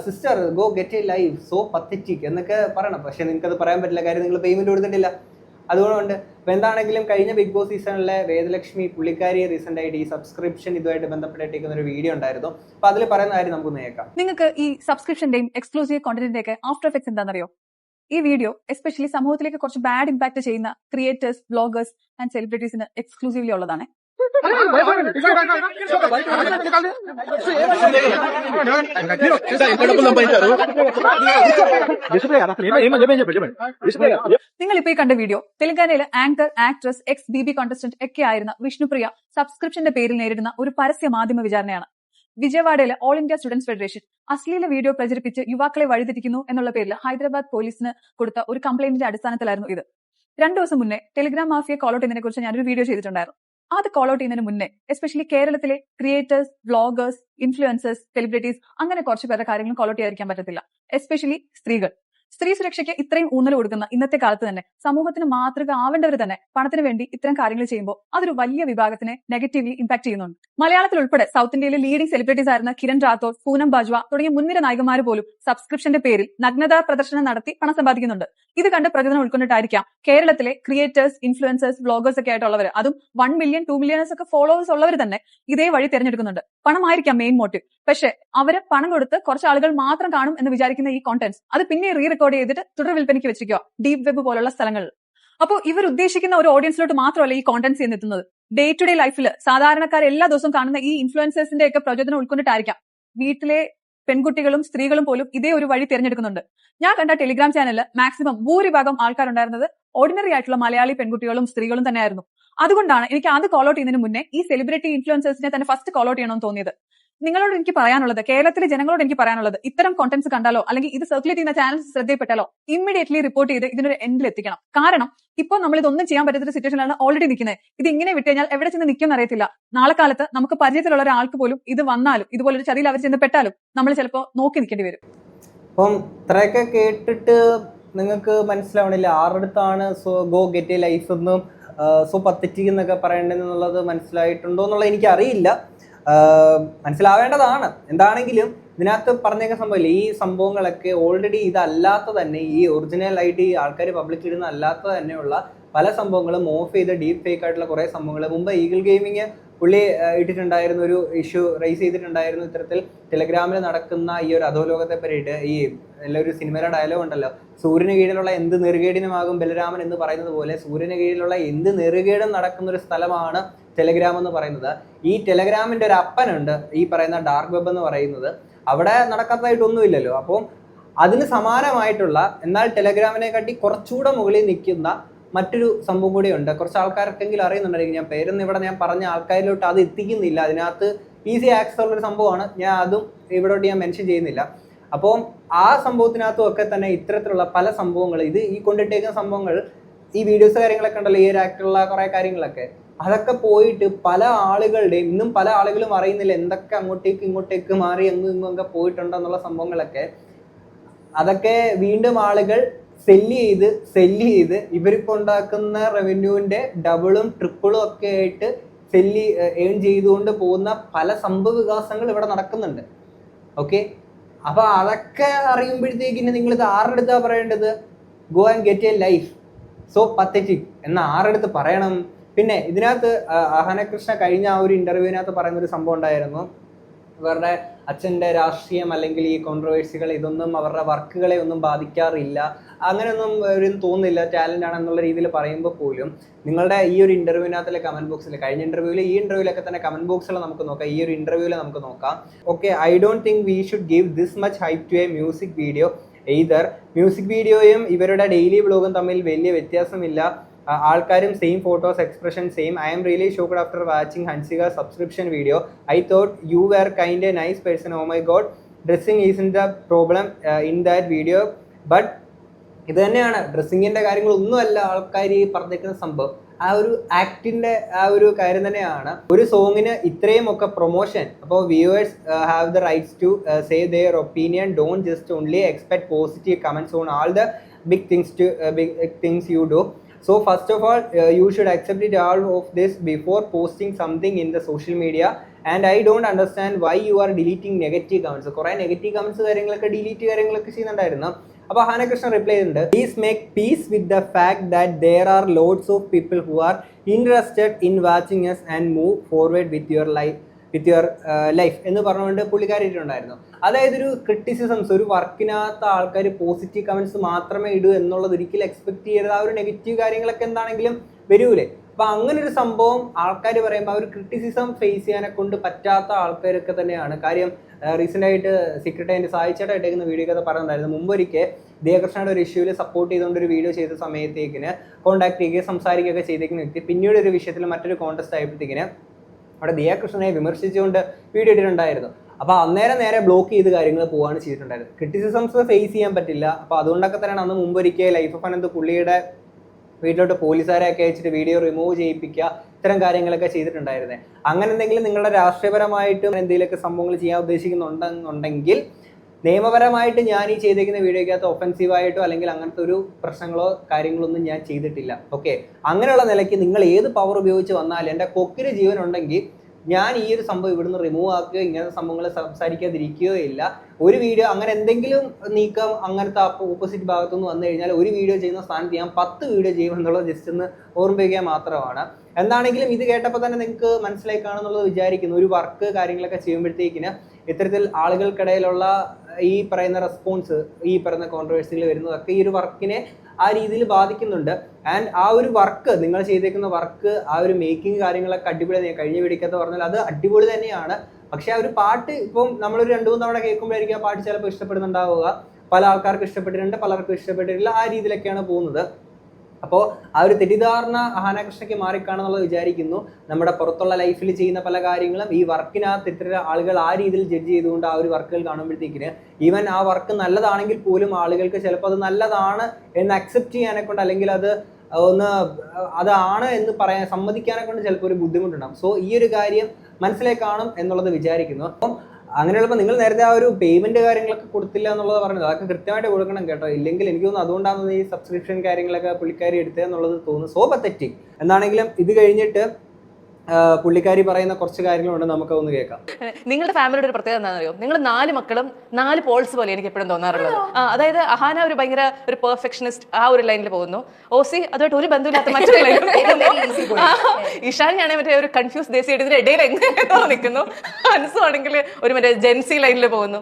sister go get a life, so pathetic എന്നൊക്കെ പറയണം. പക്ഷെ നിങ്ങൾക്ക് അത് പറയാൻ പറ്റില്ല, കാര്യം നിങ്ങൾ പേയ്മെന്റ് കൊടുത്തിട്ടില്ല. അതുകൊണ്ട് ഇപ്പൊ എന്താണെങ്കിലും കഴിഞ്ഞ ബിഗ് ബോസ് സീസണിലെ വേദലക്ഷ്മി പുള്ളിക്കാരി റീസെന്റ് ആയിട്ട് ഈ സബ്സ്ക്രിപ്ഷൻ ഇതുമായിട്ട് ബന്ധപ്പെട്ടിരിക്കുന്ന ഒരു വീഡിയോ ഉണ്ടായിരുന്നു. അപ്പൊ അതിൽ പറയുന്ന കാര്യം നമുക്ക് കേൾക്കാം. നിങ്ങൾക്ക് ഈ സബ്സ്ക്രിപ്ഷന്റെയും എക്സ്ക്ലൂസീവ് കോണ്ടന്റിന്റെ ഒക്കെ ആഫ്റ്റർ എഫക്ട്സ് എന്താണെന്നറിയോ? ഈ വീഡിയോ എസ്പെഷ്യലി സമൂഹത്തിലേക്ക് കുറച്ച് ബാഡ് ഇമ്പാക്ട് ചെയ്യുന്ന ക്രിയേറ്റേഴ്സ്, ബ്ലോഗേഴ്സ് ആൻഡ് സെലിബ്രിറ്റീസിന് എക്സ്ക്ലൂസീവ്ലി ഉള്ളതാണ്. നിങ്ങൾ ഇപ്പൊ ഈ കണ്ട വീഡിയോ തെലങ്കാനയിലെ ആങ്കർ, ആക്ട്രസ്, എക്സ് BB കോntestant ഒക്കെ ആയിരുന്ന വിഷ്ണുപ്രിയ സബ്സ്ക്രിപ്ഷന്റെ പേരിൽ നേരിടുന്ന ഒരു പരസ്യ മാധ്യമ വിചാരണയാണ്. വിജയവാഡയിലെ ഓൾ ഇന്ത്യ സ്റ്റുഡൻസ് ഫെഡറേഷൻ അശ്ലീല വീഡിയോ പ്രചരിപ്പിച്ച് യുവാക്കളെ വഴിതെറ്റിക്കുന്നു എന്നുള്ള പേരിൽ ഹൈദരാബാദ് പോലീസിന് കൊടുത്ത ഒരു കംപ്ലൈന്റിന്റെ അടിസ്ഥാനത്തിലായിരുന്നു ഇത്. 2 ദിവസം മുന്നേ ടെലിഗ്രാം മാഫിയെ കോൾ ഔട്ട് ചെയ്യുന്നതിനെ കുറിച്ച് ഞാനൊരു വീഡിയോ ചെയ്തിട്ടുണ്ടായിരുന്നു. അത് കോൾ ഔട്ട് ചെയ്യുന്നതിന് മുന്നേ എസ്പെഷ്യലി കേരളത്തിലെ ക്രിയേറ്റേഴ്സ്, വ്ളോഗേഴ്സ്, ഇൻഫ്ലുവൻസേഴ്സ്, സെലിബ്രിറ്റീസ് അങ്ങനെ കുറച്ച് പേരുടെ കാര്യങ്ങളും കോൾ ഔട്ട് ചെയ്യാതിരിക്കാൻ പറ്റത്തില്ല. എസ്പെഷ്യലി സ്ത്രീകൾ. സ്ത്രീ സുരക്ഷയ്ക്ക് ഇത്രയും ഊന്നൽ കൊടുക്കുന്ന ഇന്നത്തെ കാലത്ത് തന്നെ സമൂഹത്തിന് മാതൃക ആവേണ്ടവർ തന്നെ പണത്തിന് വേണ്ടി ഇത്തരം കാര്യങ്ങൾ ചെയ്യുമ്പോൾ അതൊരു വലിയ വിഭാഗത്തിനെ നെഗറ്റീവ്ലി ഇമ്പാക്ട് ചെയ്യുന്നുണ്ട്. മലയാളത്തിൽ ഉൾപ്പെടെ സൗത്ത് ഇന്ത്യയിലെ ലീഡിംഗ് സെലിബ്രിറ്റീസ് ആയിരുന്ന കിരൺ റാത്തോർ, പൂനം ബാജ്വ തുടങ്ങിയ മുൻനിര നായികമാർ പോലും സബ്സ്ക്രിപ്ഷന്റെ പേരിൽ നഗ്നതാ പ്രദർശനം നടത്തി പണം സമ്പാദിക്കുന്നുണ്ട്. ഇത് കണ്ട് പ്രചോദനം ഉൾക്കൊണ്ടിട്ടായിരിക്കാം കേരളത്തിലെ ക്രിയേറ്റേഴ്സ്, ഇൻഫ്ലുവൻസേഴ്സ്, വ്ളോഗേഴ്സ് ഒക്കെ ആയിട്ടുള്ളവർ, അതും 1 മില്യൺ 2 മില്യൺസ് ഒക്കെ ഫോളോവേഴ്സ് ഉള്ളവർ തന്നെ ഇതേ വഴി തിരഞ്ഞെടുക്കുന്നുണ്ട്. പണമായിരിക്കാം മെയിൻ മോട്ടീവ്. പക്ഷെ അവര് പണം കൊടുത്ത് കുറച്ച് ആളുകൾ മാത്രം കാണും എന്ന് വിചാരിക്കുന്ന ഈ കോntents അത് പിന്നെ റീ റെക്കോർഡ് ചെയ്തിട്ട് തുടർ വിൽപ്പനയ്ക്ക് വെച്ചിരിക്കുക ഡീപ് വെബ് പോലുള്ള സ്ഥലങ്ങളിൽ. അപ്പോൾ ഇവർ ഉദ്ദേശിക്കുന്ന ഒരു ഓഡിയൻസിലോട്ട് മാത്രമല്ല ഈ കോntents എത്തുന്നത്. ഡേ ടു ഡേ ലൈഫിൽ സാധാരണക്കാർ എല്ലാ ദിവസവും കാണുന്ന ഈ ഇൻഫ്ലുവൻസേഴ്സിന്റെ ഒക്കെ പ്രചോദനം ഉൾക്കൊണ്ടിട്ടായിരിക്കാം വീട്ടിലെ പെൺകുട്ടികളും സ്ത്രീകളും പോലും ഇതേ ഒരു വഴി തിരഞ്ഞെടുക്കുന്നുണ്ട്. ഞാൻ കണ്ട ടെലിഗ്രാം ചാനലിൽ മാക്സിമം ഭൂരിഭാഗം ആൾക്കാരുണ്ടായിരുന്നത് ഓർഡിനറി ആയിട്ടുള്ള മലയാളി പെൺകുട്ടികളും സ്ത്രീകളും തന്നെയായിരുന്നു. അതുകൊണ്ടാണ് എനിക്ക് അത് കോൾ ഔട്ട് ചെയ്യുന്നതിന് മുന്നേ ഈ സെലിബ്രിറ്റി ഇൻഫ്ലുവൻസേഴ്സിനെ തന്നെ ഫസ്റ്റ് കോൾ ഔട്ട് ചെയ്യണമെന്ന് തോന്നിയത്. നിങ്ങളോട് എനിക്ക് പറയാനുള്ളത്, കേരളത്തിലെ ജനങ്ങളോട് എനിക്ക് പറയാനുള്ളത്, ഇത്തരം കോntents കണ്ടാലോ അല്ലെങ്കിൽ ഇത് സർക്കുലേറ്റ് ചെയ്യുന്ന ചാനൽസ് ശ്രദ്ധയിൽപ്പെട്ടാലോ ഇമ്മീഡിയറ്റ്ലി റിപ്പോർട്ട് ചെയ്ത് ഇതിനൊരു എൻഡിൽ എത്തിക്കണം. കാരണം ഇപ്പോൾ നമ്മൾ ഇതൊന്നും ചെയ്യാൻ പറ്റാത്ത സിറ്റുവേഷനിലാണ് ഓൾറെഡി നിൽക്കുന്നത്. ഇത് ഇങ്ങനെ വിട്ട് കഴിഞ്ഞാൽ എവിടെ ചെന്ന് നിൽക്കുമെന്ന് അറിയത്തില്ല. നാളെ കാലത്ത് നമുക്ക് പരിചയത്തിലുള്ള ഒരാൾക്ക് പോലും ഇത് വന്നാലും ഇതുപോലൊരു ചതിയിൽ അവർ ചെന്ന് പെട്ടാലും നമ്മൾ ചിലപ്പോൾ നോക്കി നിൽക്കേണ്ടി വരും. അപ്പം ഇത്രയൊക്കെ കേട്ടിട്ട് നിങ്ങൾക്ക് മനസ്സിലാവണില്ല ആരുടെടുത്താണ് so go get a life എന്നും സോ പത്തറ്റിക് എന്നൊക്കെ പറയേണ്ടതെന്നുള്ളത് മനസ്സിലായിട്ടുണ്ടോ എന്നുള്ളത് എനിക്കറിയില്ല. മനസ്സിലാവേണ്ടതാണ്. എന്താണെങ്കിലും ഇതിനകത്ത് പറഞ്ഞേക്കുന്ന സംഭവമില്ല, ഈ സംഭവങ്ങളൊക്കെ ഓൾറെഡി ഇതല്ലാത്ത തന്നെ, ഈ ഒറിജിനൽ ആയിട്ട് ഈ ആൾക്കാർ പബ്ലിക് ഇടുന്ന അല്ലാത്ത തന്നെയുള്ള പല സംഭവങ്ങളും ഓഫ് ചെയ്ത് ഡീപ്പ് ഫേക്ക് ആയിട്ടുള്ള കുറേ സംഭവങ്ങൾ മുമ്പ് ഈഗിൾ ഗെയിമിങ് പുള്ളി ഇട്ടിട്ടുണ്ടായിരുന്ന ഒരു ഇഷ്യൂ റൈസ് ചെയ്തിട്ടുണ്ടായിരുന്നു. ഇത്തരത്തിൽ ടെലഗ്രാമിൽ നടക്കുന്ന ഈ ഒരു അധോലോകത്തെ പറ്റിയിട്ട് ഈ എല്ലാവരും സിനിമയുടെ ഡയലോഗ് ഉണ്ടല്ലോ, സൂര്യന് കീഴിലുള്ള എന്ത് നെറുകേടിനുമാകും ബലരാമൻ എന്ന് പറയുന്നത് പോലെ സൂര്യന് കീഴിലുള്ള എന്ത് നെറുകേടും നടക്കുന്ന ഒരു സ്ഥലമാണ് ടെലഗ്രാം എന്ന് പറയുന്നത്. ഈ ടെലഗ്രാമിന്റെ ഒരു അപ്പനുണ്ട് ഈ പറയുന്ന ഡാർക്ക് വെബ് എന്ന് പറയുന്നത്, അവിടെ നടക്കാത്തതായിട്ടൊന്നുമില്ലല്ലോ. അപ്പം അതിന് സമാനമായിട്ടുള്ള എന്നാൽ ടെലഗ്രാമിനെ കാട്ടി കുറച്ചുകൂടെ മുകളിൽ നിൽക്കുന്ന മറ്റൊരു സംഭവം കൂടിയുണ്ട്. കുറച്ച് ആൾക്കാർക്കെങ്കിലും അറിയുന്നുണ്ടായിരിക്കും, ഞാൻ പേരൊന്നും ഇവിടെ ഞാൻ പറഞ്ഞ ആൾക്കാരിലോട്ട് അത് എത്തിക്കുന്നില്ല. അതിനകത്ത് ഈസി ആക്സസ് ഉള്ളൊരു സംഭവമാണ്, ഞാൻ അതും ഇവിടോട്ട് ഞാൻ മെൻഷൻ ചെയ്യുന്നില്ല. അപ്പോൾ ആ സംഭവത്തിനകത്തും ഒക്കെ തന്നെ ഇത്തരത്തിലുള്ള പല സംഭവങ്ങൾ, ഇത് ഈ കൊണ്ടിട്ടേക്കുന്ന സംഭവങ്ങൾ, ഈ വീഡിയോസ് കാര്യങ്ങളൊക്കെ ഉണ്ടല്ലോ, ഈ ഒരു ആക്ടറുള്ള കുറേ കാര്യങ്ങളൊക്കെ, അതൊക്കെ പോയിട്ട് പല ആളുകളുടെയും ഇന്നും പല ആളുകളും അറിയുന്നില്ല എന്തൊക്കെ അങ്ങോട്ടേക്ക് ഇങ്ങോട്ടേക്ക് മാറി എങ്ങും ഇങ്ങും ഒക്കെ പോയിട്ടുണ്ടെന്നുള്ള സംഭവങ്ങളൊക്കെ. അതൊക്കെ വീണ്ടും ആളുകൾ സെല്ല് ചെയ്ത് ഇവർക്ക് ഉണ്ടാക്കുന്ന റവന്യൂവിന്റെ ഡബിളും ട്രിപ്പിളും ഒക്കെ ആയിട്ട് ഏൺ ചെയ്തുകൊണ്ട് പോകുന്ന പല സംഭവ വികാസങ്ങൾ ഇവിടെ നടക്കുന്നുണ്ട്. ഓക്കെ, അപ്പൊ അതൊക്കെ അറിയുമ്പോഴത്തേക്കിന് നിങ്ങൾ ഇത് ആരുടെ അടുത്താ പറയേണ്ടത്? Go and get a life, so pathetic എന്ന് ആരുടെ അടുത്ത് പറയണം? പിന്നെ ഇതിനകത്ത് അഹാന കൃഷ്ണ കഴിഞ്ഞ ആ ഒരു ഇന്റർവ്യൂവിനകത്ത് പറയുന്ന ഒരു സംഭവം ഉണ്ടായിരുന്നു, ഇവരുടെ അച്ഛൻ്റെ രാഷ്ട്രീയം അല്ലെങ്കിൽ ഈ കോൺട്രവേഴ്സികൾ ഇതൊന്നും അവരുടെ വർക്കുകളെ ഒന്നും ബാധിക്കാറില്ല, അങ്ങനെയൊന്നും ഒരു തോന്നുന്നില്ല, ടാലൻ്റ് ആണെന്നുള്ള രീതിയിൽ പറയുമ്പോൾ പോലും നിങ്ങളുടെ ഈ ഒരു ഇന്റർവ്യൂവിനകത്തിലെ കമന്റ് ബോക്സിൽ, കഴിഞ്ഞ ഇന്റർവ്യൂവിൽ ഈ ഇന്റർവ്യൂവിലൊക്കെ തന്നെ കമന്റ് ബോക്സിൽ നമുക്ക് നോക്കാം, ഈ ഒരു ഇന്റർവ്യൂവിൽ നമുക്ക് നോക്കാം. Okay, I don't think we should give this much hype to a music video either. Music വീഡിയോയും ഇവരുടെ ഡെയിലി വ്ലോഗും തമ്മിൽ വലിയ വ്യത്യാസമില്ല. ആൾക്കാരും same photos, expression same. I'm really shocked after watching Hansika subscription video. I thought you were kind a nice person. Oh my god, dressing is in the problem in that video. But ഇത് തന്നെയാണ്, ഡ്രസ്സിങ്ങിന്റെ കാര്യങ്ങളൊന്നുമല്ല ആൾക്കാർ ഈ പറഞ്ഞിരിക്കുന്ന സംഭവം, ആ ഒരു ആക്ടിന്റെ ആ ഒരു കാര്യം തന്നെയാണ്. ഒരു സോങ്ങിന് ഇത്രയും ഒക്കെ പ്രൊമോഷൻ, അപ്പോൾ viewers have the rights to say their opinion. Don't just only expect positive comments on all the big things you do. So first of all, you should accept it all of this before posting something in the social media. And I don't understand why you are deleting negative comments. കുറേ negative comments കാര്യങ്ങളൊക്കെ delete കാര്യങ്ങളൊക്കെ ചെയ്യുന്നുണ്ടായിരുന്നു. അപ്പോൾ Ahaana Krishna reply ചെയ്തിട്ടുണ്ട്, please make peace with the fact that there are loads of people who are interested in watching us and move forward with your life എന്ന് പറഞ്ഞുകൊണ്ട് പുള്ളിക്കാരിട്ടുണ്ടായിരുന്നു. അതായത് ഒരു ക്രിറ്റിസിസംസ്, ഒരു വർക്കിനകത്ത് ആൾക്കാർ പോസിറ്റീവ് കമന്റ്സ് മാത്രമേ ഇടൂ എന്നുള്ളത് ഒരിക്കലും എക്സ്പെക്ട് ചെയ്യരുത്. ആ ഒരു നെഗറ്റീവ് കാര്യങ്ങളൊക്കെ എന്താണെങ്കിലും വരൂലേ. അപ്പൊ അങ്ങനെ ഒരു സംഭവം ആൾക്കാർ പറയുമ്പോൾ ആ ഒരു ക്രിറ്റിസിസം ഫേസ് ചെയ്യാനെ കൊണ്ട് പറ്റാത്ത ആൾക്കാരൊക്കെ തന്നെയാണ്. കാര്യം റീസെന്റ് ആയിട്ട് സീക്രട്ട് അതിന്റെ സായിച്ചായിട്ട് ഇട്ടേക്കുന്ന വീഡിയോ ഒക്കെ പറയുന്നുണ്ടായിരുന്നു. മുമ്പൊരിക്കൽ ദിയകൃഷ്ണയുടെ ഒരു ഇഷ്യൂവിൽ സപ്പോർട്ട് ചെയ്തുകൊണ്ട് ഒരു വീഡിയോ ചെയ്ത സമയത്തേക്കിന് കോൺടാക്ട് ചെയ്യുകയും സംസാരിക്കുകയൊക്കെ ചെയ്തേക്കുന്ന വ്യക്തി പിന്നീട് ഒരു വിഷയത്തിൽ മറ്റൊരു കോൺടെസ്റ്റ് ആയപ്പോഴത്തേക്കിന് അവിടെ ദിയകൃഷ്ണനെ വിമർശിച്ചുകൊണ്ട് വീഡിയോ ഇട്ടിട്ടുണ്ടായിരുന്നു. അപ്പോൾ അന്നേരം നേരെ ബ്ലോക്ക് ചെയ്ത് കാര്യങ്ങൾ പോവുകയാണ് ചെയ്തിട്ടുണ്ടായിരുന്നത്. ക്രിറ്റിസിസംസ് ഫേസ് ചെയ്യാൻ പറ്റില്ല. അപ്പോൾ അതുകൊണ്ടൊക്കെ തന്നെയാണ് അന്ന് മുമ്പൊരിക്കൽ ലൈഫ് ഓഫ് അനന്ത് പുള്ളിയുടെ വീട്ടിലോട്ട് പോലീസുകാരെയൊക്കെ അയച്ചിട്ട് വീഡിയോ റിമൂവ് ചെയ്യിപ്പിക്കുക, ഇത്തരം കാര്യങ്ങളൊക്കെ ചെയ്തിട്ടുണ്ടായിരുന്നത്. അങ്ങനെ എന്തെങ്കിലും നിങ്ങളുടെ രാഷ്ട്രീയപരമായിട്ടും എന്തെങ്കിലുമൊക്കെ സംഭവങ്ങൾ ചെയ്യാൻ ഉദ്ദേശിക്കുന്നുണ്ടെങ്കിൽ നിയമപരമായിട്ട് ഞാൻ ഈ ചെയ്തേക്കുന്ന വീഡിയോക്കകത്ത് ഒഫൻസീവായിട്ടോ അല്ലെങ്കിൽ അങ്ങനത്തെ ഒരു പ്രശ്നങ്ങളോ കാര്യങ്ങളൊന്നും ഞാൻ ചെയ്തിട്ടില്ല. ഓക്കെ, അങ്ങനെയുള്ള നിലയ്ക്ക് നിങ്ങൾ ഏത് പവർ ഉപയോഗിച്ച് വന്നാലും എൻ്റെ കൊക്കിന് ജീവൻ ഉണ്ടെങ്കിൽ ഞാൻ ഈ ഒരു സംഭവം ഇവിടുന്ന് റിമൂവ് ആക്കുകയോ ഇങ്ങനത്തെ സംഭവങ്ങൾ സംസാരിക്കാതിരിക്കുകയോ ഇല്ല. ഒരു വീഡിയോ അങ്ങനെ എന്തെങ്കിലും നീക്കം അങ്ങനത്തെ ഓപ്പോസിറ്റ് ഭാഗത്തുനിന്ന് വന്നു കഴിഞ്ഞാൽ ഒരു വീഡിയോ ചെയ്യുന്ന സ്ഥാനത്ത് ഞാൻ 10 വീഡിയോ ചെയ്യുമെന്നുള്ളത് ജസ്റ്റ് ഒന്ന് ഓർമ്മിപ്പിക്കുക മാത്രമാണ്. എന്താണെങ്കിലും ഇത് കേട്ടപ്പോൾ തന്നെ നിങ്ങൾക്ക് മനസ്സിലായി കാണുന്നുള്ളത് വിചാരിക്കുന്നു. ഒരു വർക്ക് കാര്യങ്ങളൊക്കെ ചെയ്യുമ്പോഴത്തേക്കിന് ഇത്തരത്തിൽ ആളുകൾക്കിടയിലുള്ള ഈ പറയുന്ന റെസ്പോൺസ്, ഈ പറയുന്ന കോൺട്രവേഴ്സികൾ വരുന്നതൊക്കെ ഈ ഒരു വർക്കിനെ ആ രീതിയിൽ ബാധിക്കുന്നുണ്ട്. ആൻഡ് ആ ഒരു വർക്ക്, നിങ്ങൾ ചെയ്തേക്കുന്ന വർക്ക്, ആ ഒരു മേക്കിംഗ് കാര്യങ്ങളൊക്കെ അടിപൊളി. കഴിഞ്ഞ വീഡിയോക്കകത്ത് പറഞ്ഞാൽ അത് അടിപൊളി തന്നെയാണ്. പക്ഷെ ആ ഒരു പാട്ട് ഇപ്പം നമ്മളൊരു 2-3 തവണ കേൾക്കുമ്പോഴായിരിക്കും ആ പാട്ട് ചിലപ്പോൾ ഇഷ്ടപ്പെടുന്നുണ്ടാവുക. പല ആൾക്കാർക്ക് ഇഷ്ടപ്പെട്ടിട്ടുണ്ട്, പലർക്കും ഇഷ്ടപ്പെട്ടിട്ടില്ല. ആ രീതിയിലൊക്കെയാണ് പോകുന്നത്. അപ്പോൾ ആ ഒരു തെറ്റിദ്ധാരണ അഹാന കൃഷ്ണയ്ക്ക് മാറിക്കാണെന്നുള്ളത് വിചാരിക്കുന്നു. നമ്മുടെ പുറത്തുള്ള ലൈഫിൽ ചെയ്യുന്ന പല കാര്യങ്ങളും ഈ വർക്കിനകത്ത് ഇത്ര ആളുകൾ ആ രീതിയിൽ ജഡ്ജ് ചെയ്തുകൊണ്ട് ആ ഒരു വർക്കുകൾ കാണുമ്പോഴത്തേക്കിന് ഈവൻ ആ വർക്ക് നല്ലതാണെങ്കിൽ പോലും ആളുകൾക്ക് ചിലപ്പോൾ അത് നല്ലതാണ് എന്ന് അക്സെപ്റ്റ് ചെയ്യാനെ കൊണ്ട് അല്ലെങ്കിൽ അതാണ് എന്ന് പറയാൻ സമ്മതിക്കാനെ കൊണ്ട് ചിലപ്പോൾ ഒരു ബുദ്ധിമുട്ടുണ്ടാകും. സോ ഈ ഒരു കാര്യം മനസ്സിലായി കാണും എന്നുള്ളത് വിചാരിക്കുന്നു. അപ്പം അങ്ങനെയുള്ളപ്പോൾ നിങ്ങൾ നേരത്തെ ആ ഒരു പേയ്മെന്റ് കാര്യങ്ങളൊക്കെ കൊടുത്തില്ല എന്നുള്ളത് പറഞ്ഞത്, അതൊക്കെ കൃത്യമായിട്ട് കൊടുക്കണം കേട്ടോ. ഇല്ലെങ്കിൽ എനിക്ക് തോന്നുന്നു അതുകൊണ്ടാണ് ഈ സബ്സ്ക്രിപ്ഷൻ കാര്യങ്ങളൊക്കെ പുള്ളിക്കാരി എടുത്തതെന്നുള്ളത് തോന്നുന്നു. So pathetic. എന്താണെങ്കിലും ഇത് കഴിഞ്ഞിട്ട് പുള്ളിക്കാരി പറയുന്ന കുറച്ച് കാര്യങ്ങളുണ്ട്, നമുക്കൊന്ന് കേൾക്കാം. നിങ്ങളുടെ ഫാമിലിയുടെ ഒരു പ്രത്യേകത എന്താണെന്ന് അറിയോ? നിങ്ങൾ 4 മക്കളും 4 പോൾസ് പോലെ എനിക്ക് എപ്പോഴും തോന്നാറുള്ളത്. അതായത് അഹാന ഒരു ഭയങ്കര ഒരു പെർഫെക്ഷനിസ്റ്റ് ആ ഒരു ലൈനിൽ പോകുന്നു, ഓസി അതുമായിട്ട് ഒരു ബന്ധമില്ലാത്ത മറ്റൊരു ലൈനിൽ, ഇഷാനിയാണെങ്കിൽ മറ്റേ ഒരു കൺഫ്യൂസ് ദേശീയ ഇതിന്റെ ഇടയിൽ എങ്ങനെയാണോ നിൽക്കുന്നു, അൻസു ആണെങ്കിൽ ഒരു മറ്റേ ജെൻസി ലൈനിൽ പോകുന്നു.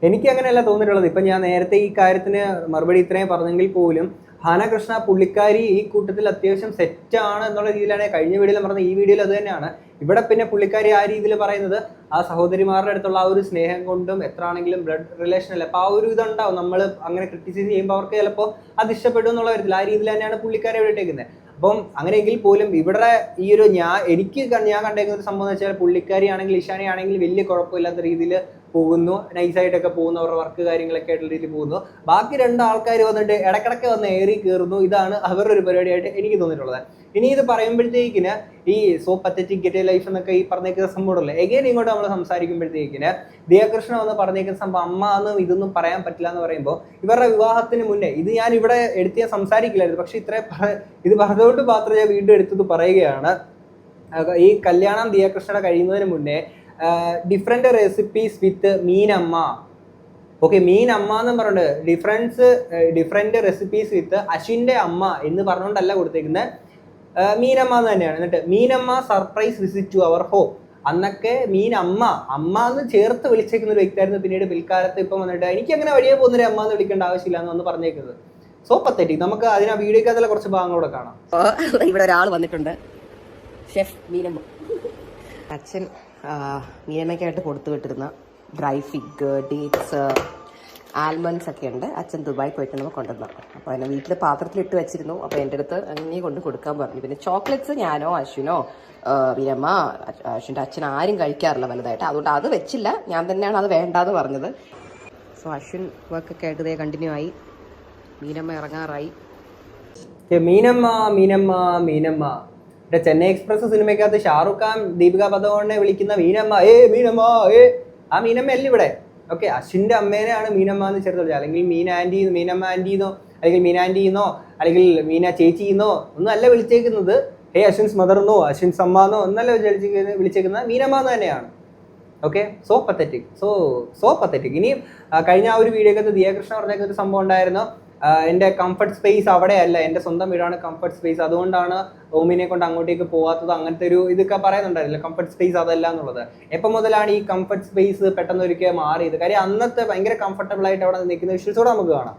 എനിക്ക് അങ്ങനെയല്ല തോന്നിയിട്ടുള്ളത്. ഇപ്പം ഞാൻ നേരത്തെ ഈ കാര്യത്തിന് മറുപടി ഇത്രയും പറഞ്ഞെങ്കിൽ പോലും ഹാന കൃഷ്ണ പുള്ളിക്കാരി ഈ കൂട്ടത്തിൽ അത്യാവശ്യം സെറ്റാണ് എന്നുള്ള രീതിയിലാണ് കഴിഞ്ഞ വീഡിയോയിൽ പറഞ്ഞത്, ഈ വീഡിയോയിൽ അത് തന്നെയാണ്. ഇവിടെ പിന്നെ പുള്ളിക്കാരി ആ രീതിയിൽ പറയുന്നത് ആ സഹോദരിമാരുടെ അടുത്തുള്ള ആ ഒരു സ്നേഹം കൊണ്ടും എത്ര ആണെങ്കിലും ബ്ലഡ് റിലേഷൻ അല്ല, അപ്പോൾ ആ ഒരു ഇതുണ്ടാവും. നമ്മൾ അങ്ങനെ ക്രിറ്റിസൈസ് ചെയ്യുമ്പോൾ അവർക്ക് ചിലപ്പോൾ അത് ഇഷ്ടപ്പെടും എന്നുള്ള കാര്യത്തിൽ ആ രീതിയിൽ തന്നെയാണ് പുള്ളിക്കാരെ ഇവിടെ ഇട്ടേക്കുന്നത്. അപ്പം അങ്ങനെയെങ്കിൽ പോലും ഇവിടെ ഈ ഒരു ഞാൻ കണ്ടേക്കുന്ന ഒരു സംഭവം എന്ന് വെച്ചാൽ പുള്ളിക്കാരി ആണെങ്കിൽ ഇഷാനി ആണെങ്കിൽ വലിയ കുഴപ്പമില്ലാത്ത രീതിയിൽ പോകുന്നു, നൈസായിട്ടൊക്കെ പോകുന്നു, അവരുടെ വർക്ക് കാര്യങ്ങളൊക്കെ ആയിട്ടുള്ള രീതിയിൽ പോകുന്നു. ബാക്കി 2 ആൾക്കാർ വന്നിട്ട് ഇടക്കിടക്ക് വന്ന് ഏറി കയറുന്നു. ഇതാണ് അവരുടെ ഒരു പരിപാടിയായിട്ട് എനിക്ക് തോന്നിയിട്ടുള്ളത്. ഇനി ഇത് പറയുമ്പോഴത്തേക്കിന് ഈ so pathetic get a life എന്നൊക്കെ ഈ പറഞ്ഞേക്കുന്ന സംഭവമല്ലേ, എഗെയിൻ ഇങ്ങോട്ട് നമ്മൾ സംസാരിക്കുമ്പോഴത്തേക്കിന് ദിയകൃഷ്ണ വന്ന് പറഞ്ഞേക്കുന്ന സംഭവം അമ്മ എന്നും ഇതൊന്നും പറയാൻ പറ്റില്ല എന്ന് പറയുമ്പോൾ ഇവരുടെ വിവാഹത്തിന് മുന്നേ ഇത് ഞാൻ ഇവിടെ എടുത്ത് ഞാൻ സംസാരിക്കില്ലായിരുന്നു, പക്ഷെ ഇത് പറഞ്ഞുകൊണ്ട് മാത്രം ഞാൻ വീണ്ടും എടുത്തത് പറയുകയാണ്. ഈ കല്യാണം ദിയകൃഷ്ണയുടെ കഴിയുന്നതിന് മുന്നേ ഡിഫറെന്റ് റെസിപ്പീസ് വിത്ത് മീനമ്മ, ഓക്കെ, മീനമ്മ എന്ന് പറഞ്ഞിട്ട് ഡിഫറെന്റ് റെസിപ്പീസ് വിത്ത് അശ്വിന്റെ അമ്മ എന്ന് പറഞ്ഞുകൊണ്ടല്ല കൊടുത്തേക്കുന്നത്, മീനമ്മ എന്ന് തന്നെയാണ്. എന്നിട്ട് Meenamma surprise visit to our home, അന്നൊക്കെ മീനമ്മ എന്ന് ചേർത്ത് വിളിച്ചേക്കുന്ന ഒരു വ്യക്തിയായിരുന്നു. പിന്നീട് പിൽക്കാലത്ത് ഇപ്പം വന്നിട്ട് എനിക്ക് അങ്ങനെ വഴിയെ പോകുന്നൊരു അമ്മ എന്ന് വിളിക്കേണ്ട ആവശ്യമില്ല എന്ന് വന്ന് പറഞ്ഞേക്കുന്നത്. So pathetic. നമുക്ക് അതിനാ വീഡിയോക്കകത്തുള്ള കുറച്ച് ഭാഗങ്ങളൂടെ കാണാം. ഇവിടെ ഒരാൾ വന്നിട്ടുണ്ട്, ഷെഫ് മീനമ്മ. അച്ഛൻ മീനമ്മയ്ക്കായിട്ട് കൊടുത്തു വിട്ടിരുന്ന ഡ്രൈ ഫിഗ്, ഡേറ്റ്സ്, ആൽമണ്ട്സ് ഒക്കെ ഉണ്ട്. അച്ഛൻ ദുബായ് പോയിട്ട് നമ്മൾ കൊണ്ടുവന്നു. അപ്പോൾ അതിനെ വീട്ടിൽ പാത്രത്തിലിട്ട് വെച്ചിരുന്നു. അപ്പോൾ എൻ്റെ അടുത്ത് അങ്ങനെ കൊണ്ട് കൊടുക്കാൻ പറഞ്ഞു. പിന്നെ ചോക്ലേറ്റ്സ് ഞാനോ അശ്വിനോ മീനമ്മ അശ്വിൻ്റെ അച്ഛൻ ആരും കഴിക്കാറില്ല വലുതായിട്ട്, അതുകൊണ്ട് അത് വെച്ചില്ല, ഞാൻ തന്നെയാണ് അത് വേണ്ടാന്ന് പറഞ്ഞത്. സോ അശ്വിൻ വർക്കൊക്കെ ആയിട്ട് ഇതേ കണ്ടിന്യൂ ആയി. മീനമ്മ ഇറങ്ങാറായി. മീനമ്മ ചെന്നൈ എക്സ്പ്രസ് സിനിമയ്ക്കകത്ത് ഷാറുഖ് ഖാൻ ദീപിക പദുകോണിനെ വിളിക്കുന്ന മീനമ്മ ആ മീനമ്മ അല്ല ഇവിടെ. ഓക്കെ, അശ്വിന്റെ അമ്മേനെയാണ് മീനമ്മ എന്ന് ചേർത്ത് വിളിച്ചത്. അല്ലെങ്കിൽ മീനമ്മ ആന്റിന്നോ അല്ലെങ്കിൽ മീന ആന്റിന്നോ അല്ലെങ്കിൽ മീന ചേച്ചിന്നോ ഒന്നും അല്ല വിളിച്ചേക്കുന്നത്. അശ്വിൻസ് മദർന്നോ അശ്വിൻസ് അമ്മന്നോ ഒന്നല്ല വിളിച്ചേക്കുന്നത്, മീനമ്മ എന്ന് തന്നെയാണ്. Okay, so pathetic. So pathetic. ഇനി കഴിഞ്ഞ ആ ഒരു വീഡിയോക്കകത്ത് ദിയകൃഷ്ണ പറഞ്ഞേക്കുന്ന ഒരു സംഭവം ഉണ്ടായിരുന്നു, എൻ്റെ കംഫർട്ട് സ്പേസ് അവിടെയല്ല, എൻ്റെ സ്വന്തം വീടാണ് കംഫർട്ട് സ്പേസ്, അതുകൊണ്ടാണ് ഓമിനെ കൊണ്ട് അങ്ങോട്ടേക്ക് പോകാത്തത്, അങ്ങനത്തെ ഒരു ഇതൊക്കെ പറയുന്നുണ്ടായിരുന്നില്ല. കംഫർട്ട് സ്പേസ് അതല്ല എന്നുള്ളത്. എപ്പോൾ മുതലാണ് ഈ കംഫർട്ട് സ്പേസ് പെട്ടെന്ന് ഒരിക്കൽ മാറിയത്? കാര്യം അന്നത്തെ ഭയങ്കര കംഫർട്ടബിൾ ആയിട്ട് അവിടെ നിൽക്കുന്ന വിഷ്വൽസോടെ നമുക്ക് കാണാം.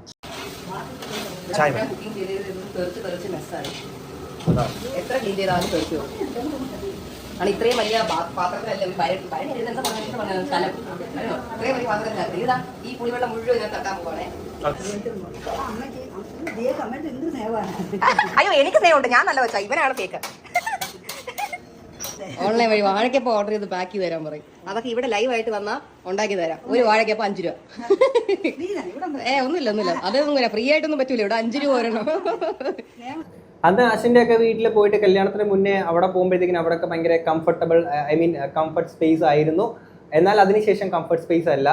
എത്ര ക്ലീൻ ചെയ്താലും തെറിച്ചു. ഇത്രയും വലിയ പാത്രത്തിലല്ല സ്ഥലം, ഇത്രയും വലിയ പാത്രത്തിനകത്ത് ഇതാ ഈ പുളിവെള്ളം മുഴുവൻ ഞാൻ തട്ടാൻ പോവാണേ. അയ്യോ, എനിക്ക് സ്നേഹമുണ്ട്, ഞാൻ നല്ല വെച്ചാ, ഇവനാണ് കേക്ക്. ഓൺലൈൻ വഴി വാഴക്കപ്പം ഓർഡർ ചെയ്ത് പാക്ക് ചെയ്ത് തരാൻ പറയും. അതൊക്കെ ഇവിടെ ലൈവായിട്ട് വന്നാൽ ഉണ്ടാക്കി തരാം. ഒരു വാഴക്കപ്പം 5 രൂപ. ഒന്നുമില്ല, അതൊന്നും ഫ്രീ ആയിട്ടൊന്നും പറ്റൂല, ഇവിടെ 5 രൂപ വരണം. അന്ന് അശ്വിൻ്റെ ഒക്കെ വീട്ടിൽ പോയിട്ട് കല്യാണത്തിന് മുന്നേ അവിടെ പോകുമ്പോഴത്തേക്കിനും അവിടെയൊക്കെ ഭയങ്കര കംഫർട്ടബിൾ, കംഫർട്ട് സ്പേസ് ആയിരുന്നു. എന്നാൽ അതിനുശേഷം കംഫർട്ട് സ്പേസ് അല്ല.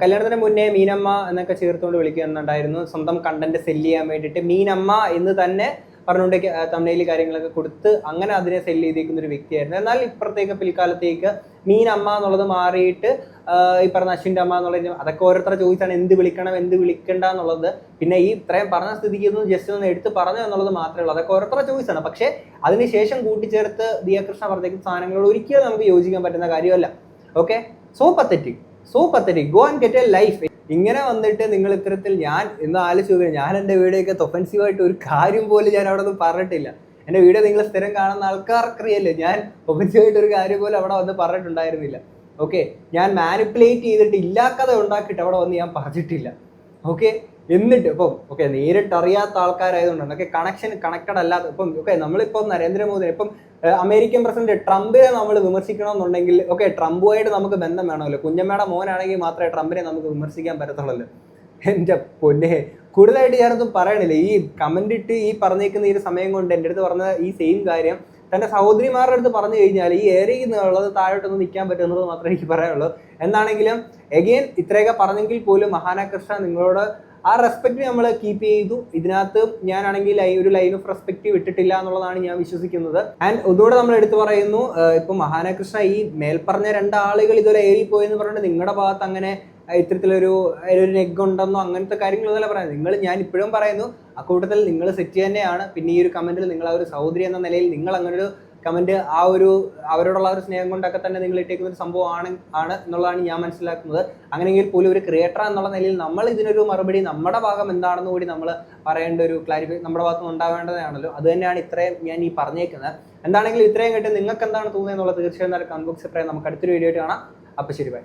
കല്യാണത്തിന് മുന്നേ മീനമ്മ എന്നൊക്കെ ചേർത്തുകൊണ്ട് വിളിക്കുന്നുണ്ടായിരുന്നു. സ്വന്തം കണ്ടന്റ് സെല്ല് ചെയ്യാൻ വേണ്ടിയിട്ട് മീനമ്മ എന്ന് തന്നെ പറഞ്ഞുകൊണ്ട് തമിഴിൽ കാര്യങ്ങളൊക്കെ കൊടുത്ത് അങ്ങനെ അതിനെ സെല്ല് ചെയ്തേക്കുന്ന ഒരു വ്യക്തിയായിരുന്നു. എന്നാൽ ഇപ്പുറത്തേക്ക് പിൽക്കാലത്തേക്ക് മീനമ്മ എന്നുള്ളത് മാറിയിട്ട് ഈ പറഞ്ഞ അശ്വിൻ്റെ അമ്മ എന്നുള്ളത്, അതൊക്കെ ഓരോരുത്തരുടെ ചോയ്സാണ്, എന്ത് വിളിക്കണം എന്ത് വിളിക്കണ്ട എന്നുള്ളത്. പിന്നെ ഈ ഇത്രയും പറഞ്ഞ സ്ഥിതിക്ക് ജസ്റ്റ് ഒന്ന് എടുത്ത് പറഞ്ഞു എന്നുള്ളത് മാത്രമേ ഉള്ളൂ, അതൊക്കെ ഓരോരുത്തരുടെ ചോയ്സാണ്. പക്ഷേ അതിനുശേഷം കൂട്ടിച്ചേർത്ത് ദിയകൃഷ്ണ പറഞ്ഞേക്കുന്ന സാധനങ്ങളോട് ഒരിക്കലും നമുക്ക് യോജിക്കാൻ പറ്റുന്ന കാര്യമല്ല. Okay, so pathetic. Go and get a life. ഇങ്ങനെ വന്നിട്ട് നിങ്ങൾ ഇത്തരത്തിൽ, ഞാൻ ഇന്ന് ആലോചിച്ചു, ഞാൻ എൻ്റെ വീഡിയോയൊക്കെ ഒഫൻസീവായിട്ട് ഒരു കാര്യം പോലും ഞാൻ അവിടെ ഒന്നും പറഞ്ഞിട്ടില്ല. എൻ്റെ വീഡിയോ നിങ്ങൾ സ്ഥിരം കാണുന്ന ആൾക്കാർക്കറിയല്ലോ, ഞാൻ ഒഫൻസീവായിട്ട് ഒരു കാര്യം പോലും അവിടെ വന്ന് പറഞ്ഞിട്ടുണ്ടായിരുന്നില്ല. ഓക്കെ, ഞാൻ മാനിപ്പുലേറ്റ് ചെയ്തിട്ട് ഇല്ലാക്കഥ ഉണ്ടാക്കിയിട്ട് അവിടെ വന്ന് ഞാൻ പറഞ്ഞിട്ടില്ല. ഓക്കെ, എന്നിട്ട് ഇപ്പം നേരിട്ട് അറിയാത്ത ആൾക്കാരായതുകൊണ്ടാണ്. കണക്റ്റഡ് അല്ലാത്ത ഇപ്പം നമ്മളിപ്പം നരേന്ദ്രമോദി, ഇപ്പം അമേരിക്കൻ പ്രസിഡന്റ് ട്രംപിനെ നമ്മൾ വിമർശിക്കണമെന്നുണ്ടെങ്കിൽ ട്രംപുമായിട്ട് നമുക്ക് ബന്ധം വേണമല്ലോ. കുഞ്ഞമ്മയുടെ മോനാണെങ്കിൽ മാത്രമേ ട്രംപിനെ നമുക്ക് വിമർശിക്കാൻ പറ്റത്തുള്ളല്ലോ. എൻ്റെ പൊന്നെ, കൂടുതലായിട്ട് ഞാനൊന്നും പറയണില്ല. ഈ കമന്റ് ഇട്ട് ഈ പറഞ്ഞേക്കുന്ന ഈ ഒരു സമയം കൊണ്ട് എൻ്റെ അടുത്ത് പറഞ്ഞ ഈ സെയിം കാര്യം തൻ്റെ സഹോദരിമാരുടെ അടുത്ത് പറഞ്ഞു കഴിഞ്ഞാൽ ഈ ഏരിയയിൽ നിന്നുള്ളത് താഴോട്ടൊന്നും നിൽക്കാൻ പറ്റുന്നത് മാത്രമേ എനിക്ക് പറയാനുള്ളൂ. എന്നാണെങ്കിലും എഗെയിൻ ഇത്രയൊക്കെ പറഞ്ഞെങ്കിൽ പോലും ഹാന കൃഷ്ണ നിങ്ങളോട് ആ റെസ്പെക്ട് നമ്മൾ കീപ്പ് ചെയ്തു. ഇതിനകത്ത് ഞാനാണെങ്കിൽ ഒരു ലൈൻ ഓഫ് റെസ്പെക്ട് വിട്ടിട്ടില്ല എന്നുള്ളതാണ് ഞാൻ വിശ്വസിക്കുന്നത്. ആൻഡ് ഒന്നുകൂടെ നമ്മൾ എടുത്തു പറയുന്നു, ഇപ്പൊ അഹാന കൃഷ്ണ ഈ മേൽപ്പറഞ്ഞ രണ്ടാളുകൾ ഇതുപോലെ ഏറിപ്പോയെന്ന് പറഞ്ഞിട്ട് നിങ്ങളുടെ ഭാഗത്ത് അങ്ങനെ ഇത്തരത്തിലൊരു നെഗ് ഉണ്ടെന്നോ അങ്ങനത്തെ കാര്യങ്ങളൊന്നുമല്ല പറയുന്നത്. ഞാൻ ഇപ്പോഴും പറയുന്നു, അക്കൂട്ടത്തിൽ നിങ്ങൾ സെറ്റ് തന്നെയാണ്. പിന്നെ ഈ ഒരു കമന്റിൽ നിങ്ങൾ ആ ഒരു സഹോദരി എന്ന നിലയിൽ നിങ്ങൾ അങ്ങനെ ഒരു കമന്റ് ആ ഒരു അവരോടുള്ള ഒരു സ്നേഹം കൊണ്ടൊക്കെ തന്നെ നിങ്ങൾ ഇട്ടേക്കുന്ന ഒരു സംഭവം ആണ് എന്നുള്ളതാണ് ഞാൻ മനസ്സിലാക്കുന്നത്. അങ്ങനെയെങ്കിൽ പോലും ഒരു ക്രിയേറ്റർ എന്നുള്ള നിലയിൽ നമ്മൾ ഇതിനൊരു മറുപടി നമ്മുടെ ഭാഗം എന്താണെന്ന് കൂടി നമ്മൾ പറയേണ്ട ഒരു ക്ലാരിഫൈ നമ്മുടെ ഭാഗത്ത് ഉണ്ടാവേണ്ടതാണല്ലോ. അത് തന്നെയാണ് ഇത്രയും ഞാൻ ഈ പറഞ്ഞേക്കുന്നത്. എന്താണെങ്കിലും ഇത്രയും കേട്ട് നിങ്ങൾക്ക് എന്താണ് തോന്നുന്നത് എന്നുള്ളത് തീർച്ചയായും കമന്റ് ബോക്സിൽ പറയാം. നമുക്ക് അടുത്തൊരു വീഡിയോ ആയിട്ട് കാണാം. അപ്പോൾ ശരി, ബൈ.